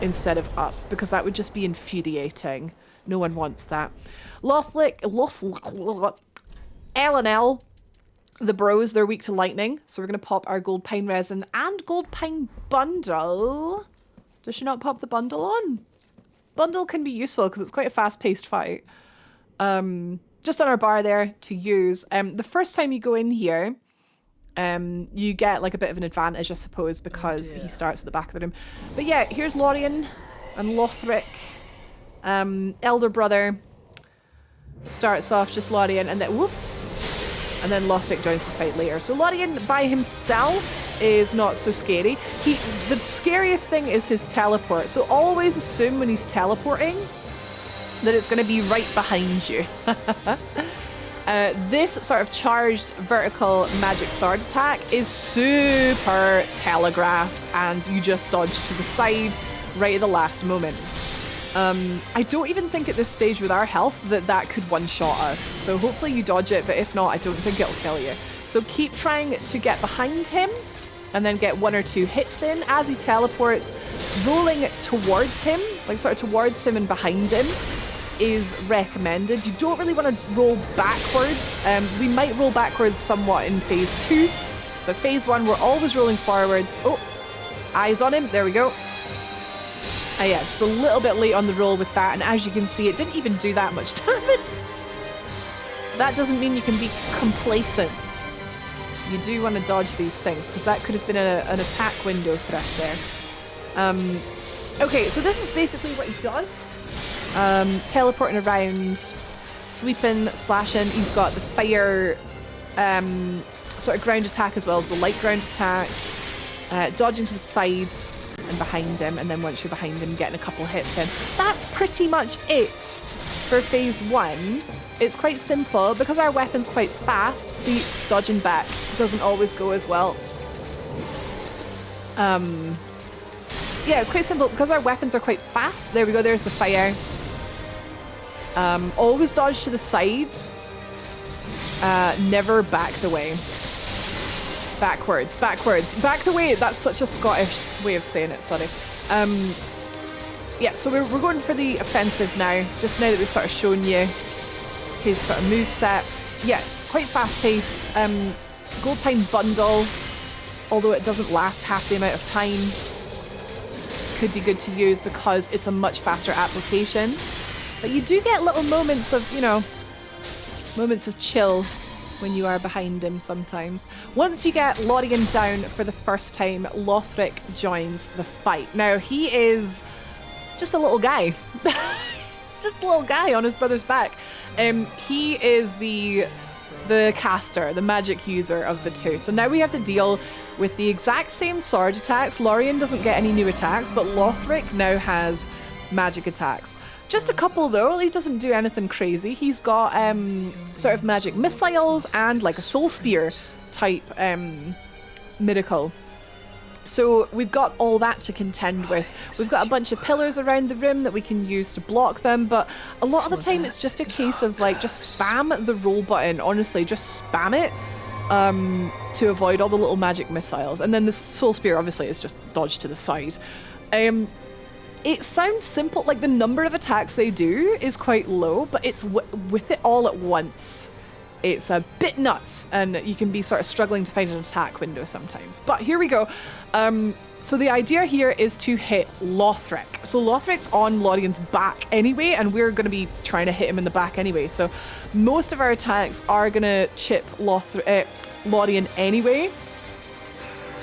instead of up, because that would just be infuriating. No one wants that. Lothric, L and L, the bros, they're weak to lightning, so we're going to pop our gold pine resin and gold pine bundle. Does she not pop the bundle on? Bundle can be useful because it's quite a fast-paced fight. Just on our bar there to use. The first time you go in here, you get like a bit of an advantage, I suppose, because he starts at the back of the room. But yeah, here's Lorian and Lothric. Elder brother starts off just Lorian, and then whoop, and then Lothric joins the fight later. So Lorian by himself is not so scary. The scariest thing is his teleport. So always assume when he's teleporting that it's going to be right behind you. This sort of charged vertical magic sword attack is super telegraphed, and you just dodge to the side right at the last moment. I don't even think at this stage with our health that could one-shot us. So hopefully you dodge it, but if not, I don't think it'll kill you. So keep trying to get behind him and then get 1 or 2 hits in as he teleports. Rolling towards him, like sort of towards him and behind him, is recommended. You don't really want to roll backwards. We might roll backwards somewhat in phase 2, but phase 1 we're always rolling forwards. Oh, eyes on him. There we go. Yeah, just a little bit late on the roll with that, and as you can see, it didn't even do that much damage. That doesn't mean you can be complacent. You do want to dodge these things, because that could have been an attack window for us there. Okay, so this is basically what he does. Teleporting around, sweeping, slashing. He's got the fire sort of ground attack as well as the light ground attack. Dodging to the side and behind him, and then once you're behind him, getting a couple hits in. That's pretty much it for phase 1. It's quite simple because our weapon's quite fast. See, dodging back doesn't always go as well. Yeah, it's quite simple because our weapons are quite fast. There we go, there's the fire. Always dodge to the side. Never back the way. Backwards. Back the way. That's such a Scottish way of saying it, sorry. Yeah, so we're going for the offensive now, just now that we've sort of shown you his sort of moveset. Yeah, quite fast-paced. Gold Pine Bundle, although it doesn't last half the amount of time, could be good to use because it's a much faster application. But you do get little moments of, you know, moments of chill when you are behind him sometimes. Once you get Lorian down for the first time, Lothric joins the fight. Now, he is just a little guy. Just a little guy on his brother's back. He is the caster, the magic user of the two. So now we have to deal with the exact same sword attacks. Lorian doesn't get any new attacks, but Lothric now has magic attacks. Just a couple though, he doesn't do anything crazy. He's got sort of magic missiles and like a soul spear type miracle. So we've got all that to contend with. We've got a bunch of pillars around the room that we can use to block them, but a lot of the time it's just a case of like just spam the roll button, honestly, just spam it to avoid all the little magic missiles. And then the soul spear obviously is just dodge to the side. It sounds simple, like the number of attacks they do is quite low, but it's with it all at once, it's a bit nuts, and you can be sort of struggling to find an attack window sometimes. But here we go. So the idea here is to hit Lothric. So Lothric's on Lorian's back anyway, and we're going to be trying to hit him in the back anyway. So most of our attacks are going to chip Lorian anyway.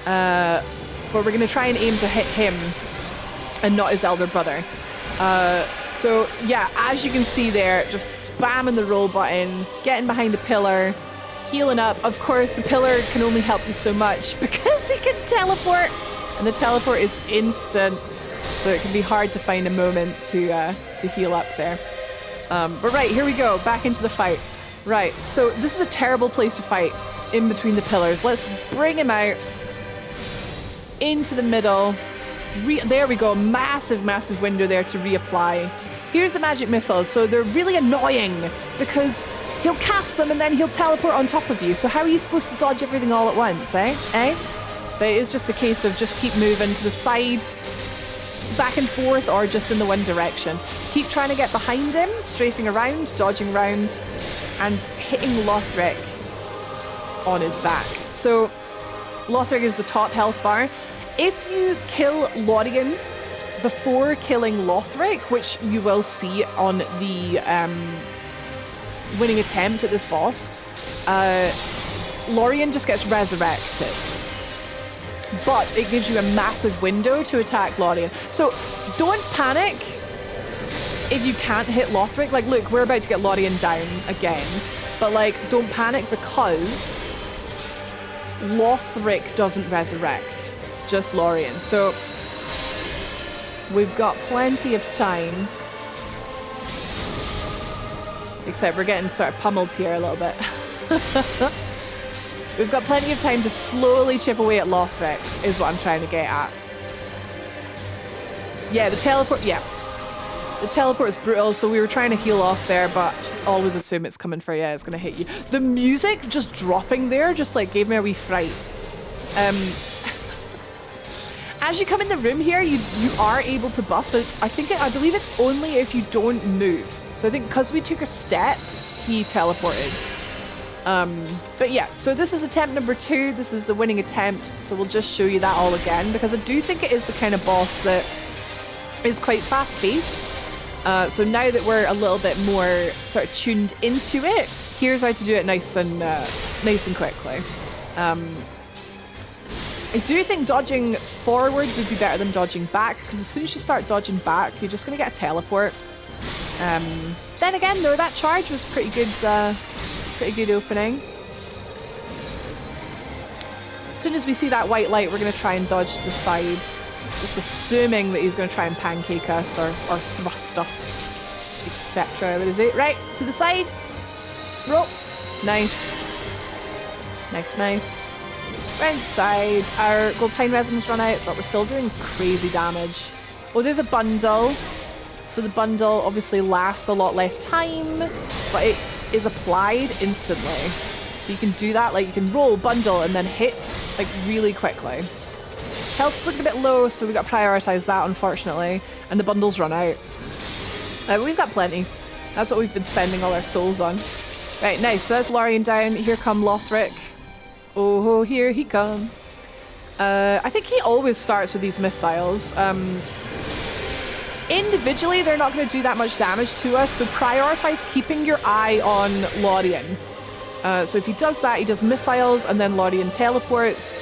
But we're going to try and aim to hit him and not his elder brother. So yeah, as you can see there, just spamming the roll button, getting behind a pillar, healing up. Of course, the pillar can only help you so much because he can teleport, and the teleport is instant, so it can be hard to find a moment to heal up there. But right, here we go, back into the fight. Right, so this is a terrible place to fight, in between the pillars. Let's bring him out into the middle. There we go, massive window there to reapply. Here's the magic missiles, so they're really annoying because he'll cast them and then he'll teleport on top of you. So how are you supposed to dodge everything all at once, eh? But it is just a case of just keep moving to the side, back and forth, or just in the one direction. Keep trying to get behind him, strafing around, dodging around, and hitting Lothric on his back. So Lothric is the top health bar. If you kill Lorian before killing Lothric, which you will see on the winning attempt at this boss, Lorian just gets resurrected. But it gives you a massive window to attack Lorian. So don't panic if you can't hit Lothric. Like, look, we're about to get Lorian down again. But, like, don't panic because Lothric doesn't resurrect. Just Lorian. So we've got plenty of time. Except we're getting sort of pummeled here a little bit. We've got plenty of time to slowly chip away at Lothric, is what I'm trying to get at. Yeah, the teleport, yeah. The teleport is brutal, so we were trying to heal off there, but always assume it's coming for you, it's gonna hit you. The music just dropping there just like gave me a wee fright. As you come in the room here, you are able to buff, but I believe it's only if you don't move. So I think because we took a step, he teleported. But yeah, so this is attempt number 2. This is the winning attempt. So we'll just show you that all again, because I do think it is the kind of boss that is quite fast paced. So now that we're a little bit more sort of tuned into it, here's how to do it nice and quickly. I do think dodging forward would be better than dodging back, because as soon as you start dodging back, you're just going to get a teleport. Then again, though, that charge was pretty good opening. As soon as we see that white light, we're going to try and dodge to the side, just assuming that he's going to try and pancake us or thrust us, etc. What is it? Right, to the side. Roll. Nice. Nice. Round side. Our gold pine resin's run out, but we're still doing crazy damage. Oh, there's a bundle. So the bundle obviously lasts a lot less time, but it is applied instantly. So you can do that, like you can roll, bundle, and then hit like really quickly. Health's looking a bit low, so we've got to prioritize that, unfortunately. And the bundles run out. But we've got plenty. That's what we've been spending all our souls on. Right, nice. So that's Lorian down. Here come Lothric. Oh, here he come. I think he always starts with these missiles. Individually, they're not going to do that much damage to us, so prioritize keeping your eye on Lorian. So if he does that, he does missiles, and then Lorian teleports.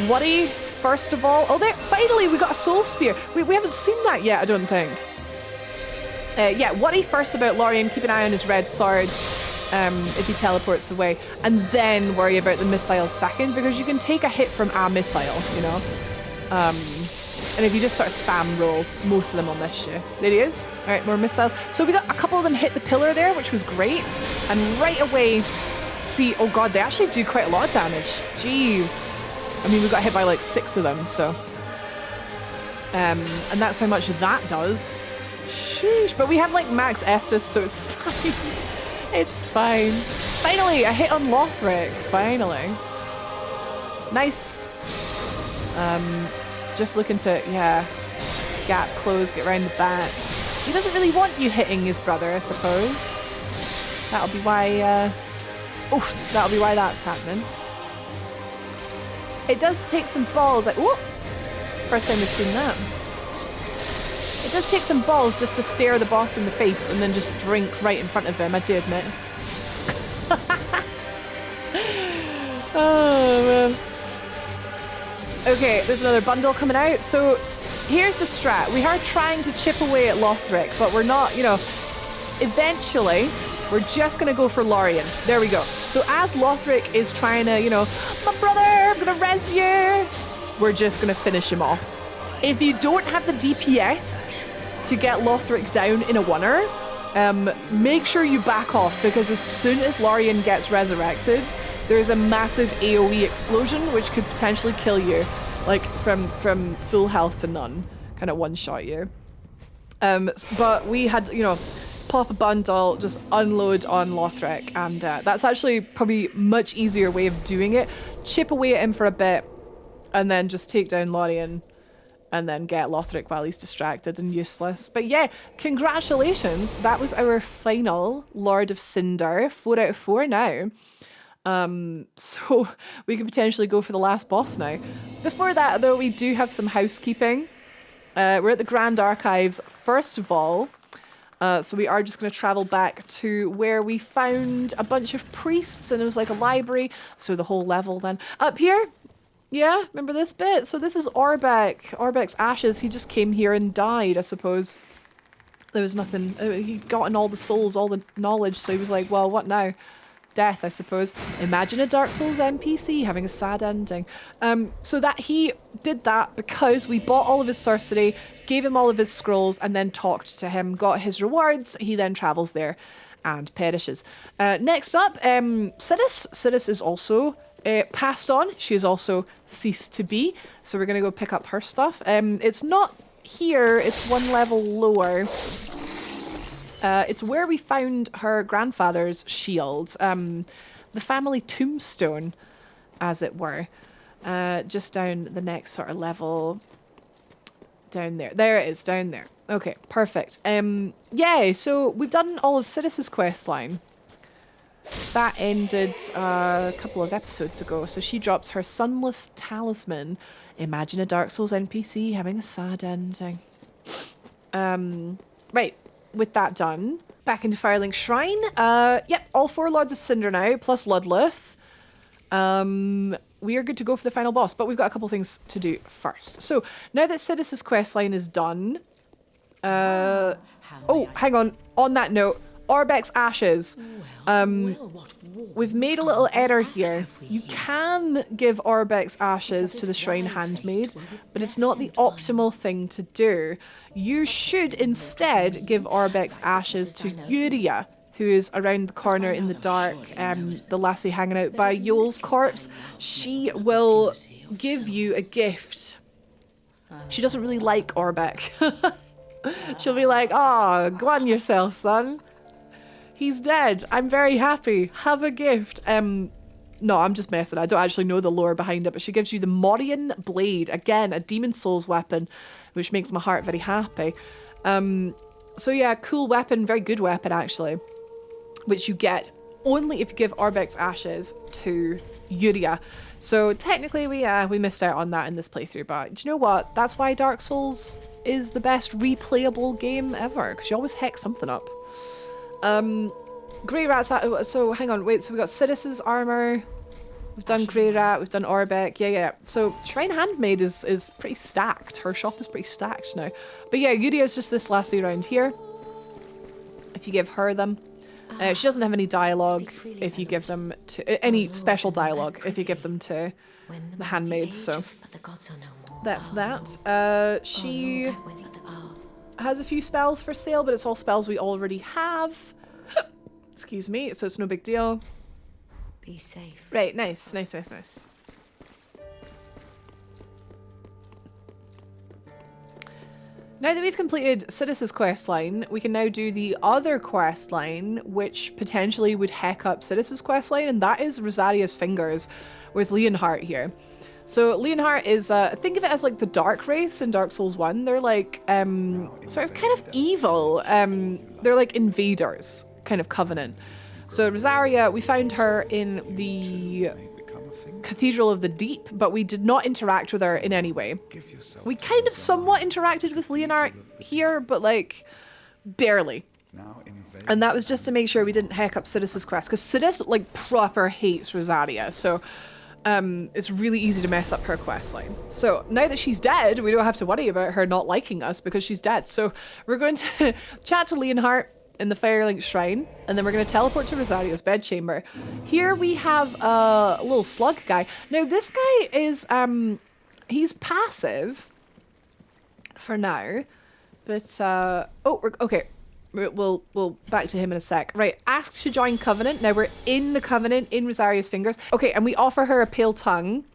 Worry, first of all... Oh, there! Finally, we got a soul spear. We haven't seen that yet, I don't think. Yeah, worry first about Lorian. Keep an eye on his red swords. If he teleports away, and then worry about the missiles second, because you can take a hit from a missile, you know. And if you just sort of spam roll, most of them will miss you. There he is. All right, more missiles. So we got a couple of them hit the pillar there, which was great. And right away, see, oh god, they actually do quite a lot of damage. Jeez. I mean, we got hit by like 6 of them, so. And that's how much that does. Sheesh. But we have like max Estus, so it's fine. It's fine. Finally, a hit on Lothric. Finally. Nice. Just looking to, yeah, gap close, get around the back. He doesn't really want you hitting his brother, I suppose. That'll be why, that'll be why that's happening. It does take some balls, like, whoop! First time we've seen that. It does take some balls just to stare the boss in the face and then just drink right in front of him, I do admit. Oh, man. Okay, there's another bundle coming out. So here's the strat. We are trying to chip away at Lothric, but we're not, you know, eventually we're just going to go for Lorian. There we go. So as Lothric is trying to, you know, my brother, I'm going to res you, we're just going to finish him off. If you don't have the DPS to get Lothric down in a oneer, make sure you back off, because as soon as Lorian gets resurrected, there's a massive AoE explosion which could potentially kill you, like from full health to none, kind of one-shot you. But we had, you know, pop a bundle, just unload on Lothric, and that's actually probably much easier way of doing it. Chip away at him for a bit, and then just take down Lorian, and then get Lothric while he's distracted and useless. But yeah, congratulations. That was our final Lord of Cinder. 4 out of 4 now. So we could potentially go for the last boss now. Before that, though, we do have some housekeeping. We're at the Grand Archives, first of all. So we are just going to travel back to where we found a bunch of priests, and it was like a library. So the whole level then. Up here, yeah, remember this bit? So this is Orbeck. Orbeck's ashes. He just came here and died, I suppose. There was nothing. He'd gotten all the souls, all the knowledge, so he was like, well, what now? death, I suppose. Imagine a Dark Souls NPC having a sad ending. So that he did that because we bought all of his sorcery, gave him all of his scrolls, and then talked to him, got his rewards. He then travels there and perishes. Next up, Sidis. Sidis is also passed on. She has also ceased to be. So we're going to go pick up her stuff. It's not here. It's one level lower. It's where we found her grandfather's shield. The family tombstone, as it were. Just down the next sort of level. Down there. There it is, down there. Okay, perfect. Yeah, so we've done all of Sidis's questline. That ended a couple of episodes ago. So she drops her sunless talisman. Imagine a Dark Souls NPC having a sad ending. Right, with that done, back into Firelink Shrine. Yep, all 4 Lords of Cinder now, plus Ludleth. We are good to go for the final boss, but we've got a couple things to do first. So now that Sidis's questline is done, oh, hang on. On that note, Orbek's ashes. We've made a little error here. You can give Orbek's ashes to the Shrine Handmaid, but it's not the optimal thing to do. You should instead give Orbek's ashes to Yuria, who is around the corner in the dark, the lassie hanging out by Yoel's corpse. She will give you a gift. She doesn't really like Orbek. She'll be like, "Oh, go on yourself, son. He's dead. I'm very happy. Have a gift." No, I'm just messing. I don't actually know the lore behind it, but she gives you the Morian Blade. Again, a Demon Souls weapon, which makes my heart very happy. So yeah, cool weapon. Very good weapon, actually. Which you get only if you give Orbek's ashes to Yuria. So technically we missed out on that in this playthrough, but do you know what? That's why Dark Souls is the best replayable game ever, because you always hex something up. Grey Rat's... So, hang on, wait, so we got Sidis's armor, we've done Grey Rat, we've done Orbek, yeah. So, Shrine Handmaid is pretty stacked. Her shop is pretty stacked now. But yeah, Yuria's just this lassie around here. If you give her them. She doesn't have any dialogue if you give them to... Any special dialogue if you give them to the handmaids, so... That's that. She has a few spells for sale, but it's all spells we already have. Excuse me, so it's no big deal. Be safe. Right, nice. Now that we've completed Sidis's questline, we can now do the other questline, which potentially would heck up Sidis's questline, and that is Rosaria's Fingers with Leonhart here. So Leonhart is, think of it as like the Dark Wraiths in Dark Souls 1. They're like, sort of kind of evil. They're like invaders, kind of covenant. So Rosaria, we found her in the Cathedral of the Deep, but we did not interact with her in any way. We kind of somewhat interacted with Leonhart here, but like barely. And that was just to make sure we didn't heck up Sidis's quest, because Sidis like proper hates Rosaria, so it's really easy to mess up her questline. So now that she's dead, we don't have to worry about her not liking us because she's dead. So we're going to chat to Leonhart in the Firelink Shrine, and then we're going to teleport to Rosaria's bedchamber. Here we have a little slug guy. Now this guy is, he's passive for now, but, okay. We'll back to him in a sec. Right, ask to join Covenant. Now we're in the Covenant, in Rosaria's Fingers. Okay, and we offer her a pale tongue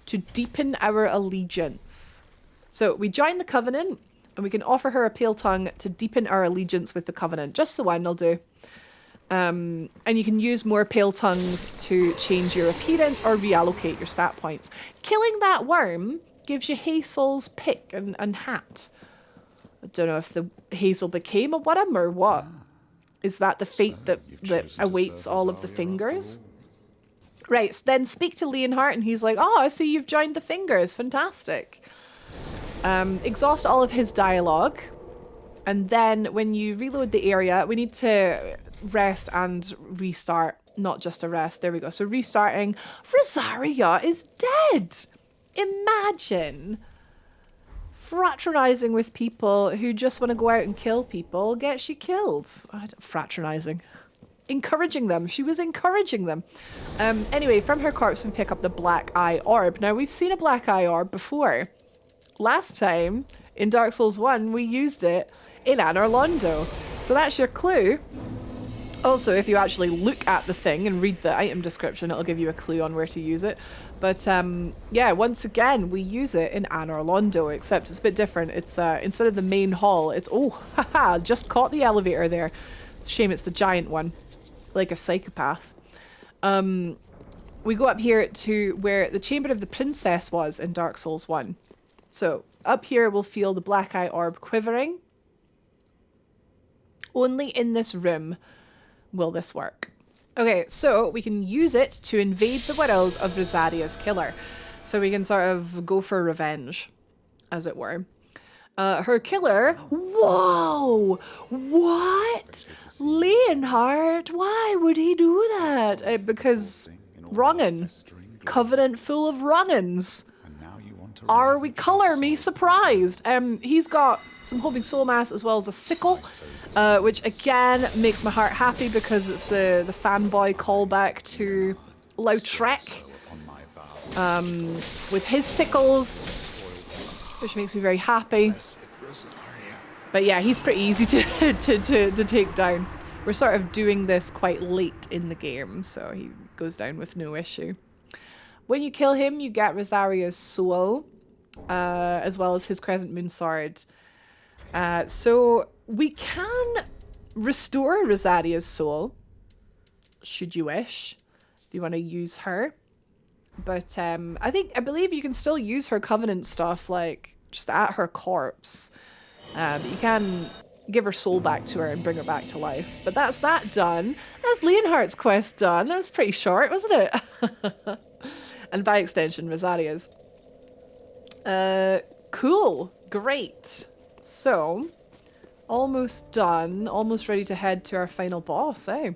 to deepen our allegiance. So we join the Covenant, and we can offer her a pale tongue to deepen our allegiance with the Covenant. Just the one will do. And you can use more pale tongues to change your appearance or reallocate your stat points. Killing that worm gives you Hazel's pick and hat. I don't know if the Hazel became a worm or what. Is that the fate that awaits all of the fingers? Right, so then speak to Leonhart, and he's like, "Oh, I see you've joined the Fingers. Fantastic." Exhaust all of his dialogue, and then when you reload the area, we need to rest and restart, not just a rest. There we go. So restarting. Rosaria is dead. Imagine. fraternizing with people who just want to go out and kill people gets you killed. Fraternizing. Encouraging them. She was encouraging them. Anyway, from her corpse we pick up the black eye orb. Now, we've seen a black eye orb before. Last time, in Dark Souls 1, we used it in Anor Londo. So that's your clue. Also, if you actually look at the thing and read the item description, it'll give you a clue on where to use it. But yeah, once again, we use it in Anor Londo, except it's a bit different. It's instead of the main hall, it's, oh, haha, just caught the elevator there. Shame it's the giant one, like a psychopath. We go up here to where the Chamber of the Princess was in Dark Souls 1. So up here, we'll feel the black eye orb quivering. Only in this room will this work. Okay, so we can use it to invade the world of Rosadia's killer. So we can sort of go for revenge, as it were. Her killer... Whoa! What? Leonhardt? Why would he do that? Because wrongin'. Covenant full of wrongins. Are we colour me surprised? He's got some homing soul mass as well as a sickle, which again makes my heart happy because it's the fanboy callback to Lothric with his sickles, which makes me very happy. But yeah, he's pretty easy to take down. We're sort of doing this quite late in the game, so he goes down with no issue. When you kill him, you get Rosaria's soul, as well as his Crescent Moon sword. So we can restore Rosaria's soul, should you wish, if you want to use her. But I believe you can still use her Covenant stuff, like, just at her corpse. But you can give her soul back to her and bring her back to life. But that's that done. That's Leonhardt's quest done. That was pretty short, wasn't it? And by extension, Rosaria's. Cool. Great. So, almost done. Almost ready to head to our final boss, eh?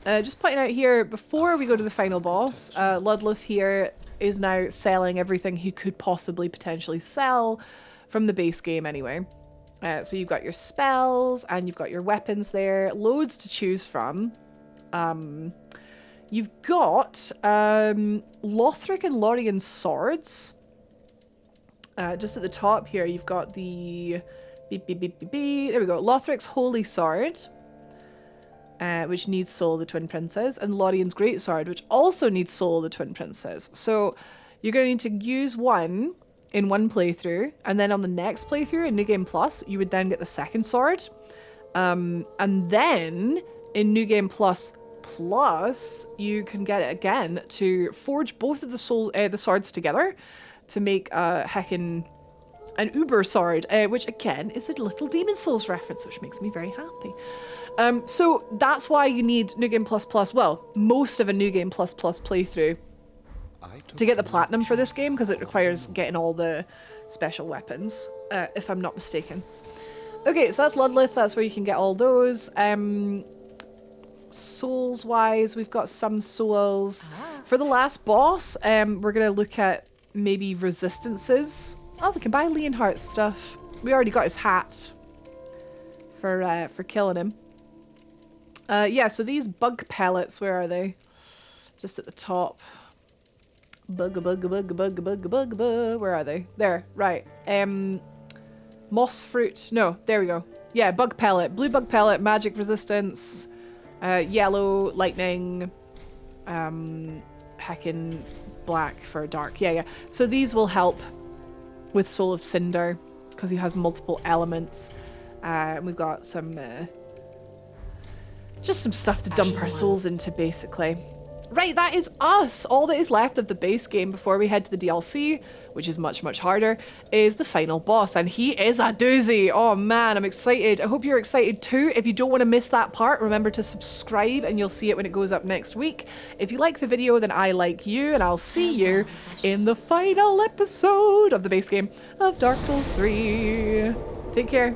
Just pointing out here, before we go to the final boss, Ludleth here is now selling everything he could possibly potentially sell from the base game anyway. So you've got your spells and you've got your weapons there. Loads to choose from. You've got Lothric and Lorian swords. Just at the top here, you've got the... There we go. Lothric's Holy Sword, which needs Soul of the Twin Princes, and Lorian's Great Sword, which also needs Soul of the Twin Princes. So you're going to need to use one in one playthrough, and then on the next playthrough in New Game Plus, you would then get the second sword. And then in New Game Plus, you can get it again to forge both of the swords together to make an Uber sword, which again is a little Demon Souls reference, which makes me very happy. So that's why you need New Game Plus, well, most of a New Game Plus playthrough to get the platinum for this game, because it requires getting all the special weapons, if I'm not mistaken. Okay, so that's Ludleth, that's where you can get all those. Souls-wise, we've got some souls. For the last boss, we're going to look at maybe resistances. Oh, we can buy Leonhardt's stuff. We already got his hat for killing him. Yeah, so these bug pellets, where are they? Just at the top. Where are they? There, right. Moss fruit. No, there we go. Yeah, bug pellet. Blue bug pellet, magic resistance. Yellow, lightning. Heckin' black for dark. Yeah. So these will help with Soul of Cinder, because he has multiple elements. And we've got some... just some stuff to dump our souls into, basically. Right, that is us! All that is left of the base game before we head to the DLC, which is much, much harder, is the final boss, and he is a doozy! Oh man, I'm excited. I hope you're excited too. If you don't want to miss that part, remember to subscribe and you'll see it when it goes up next week. If you like the video, then I like you, and I'll see you in the final episode of the base game of Dark Souls 3. Take care.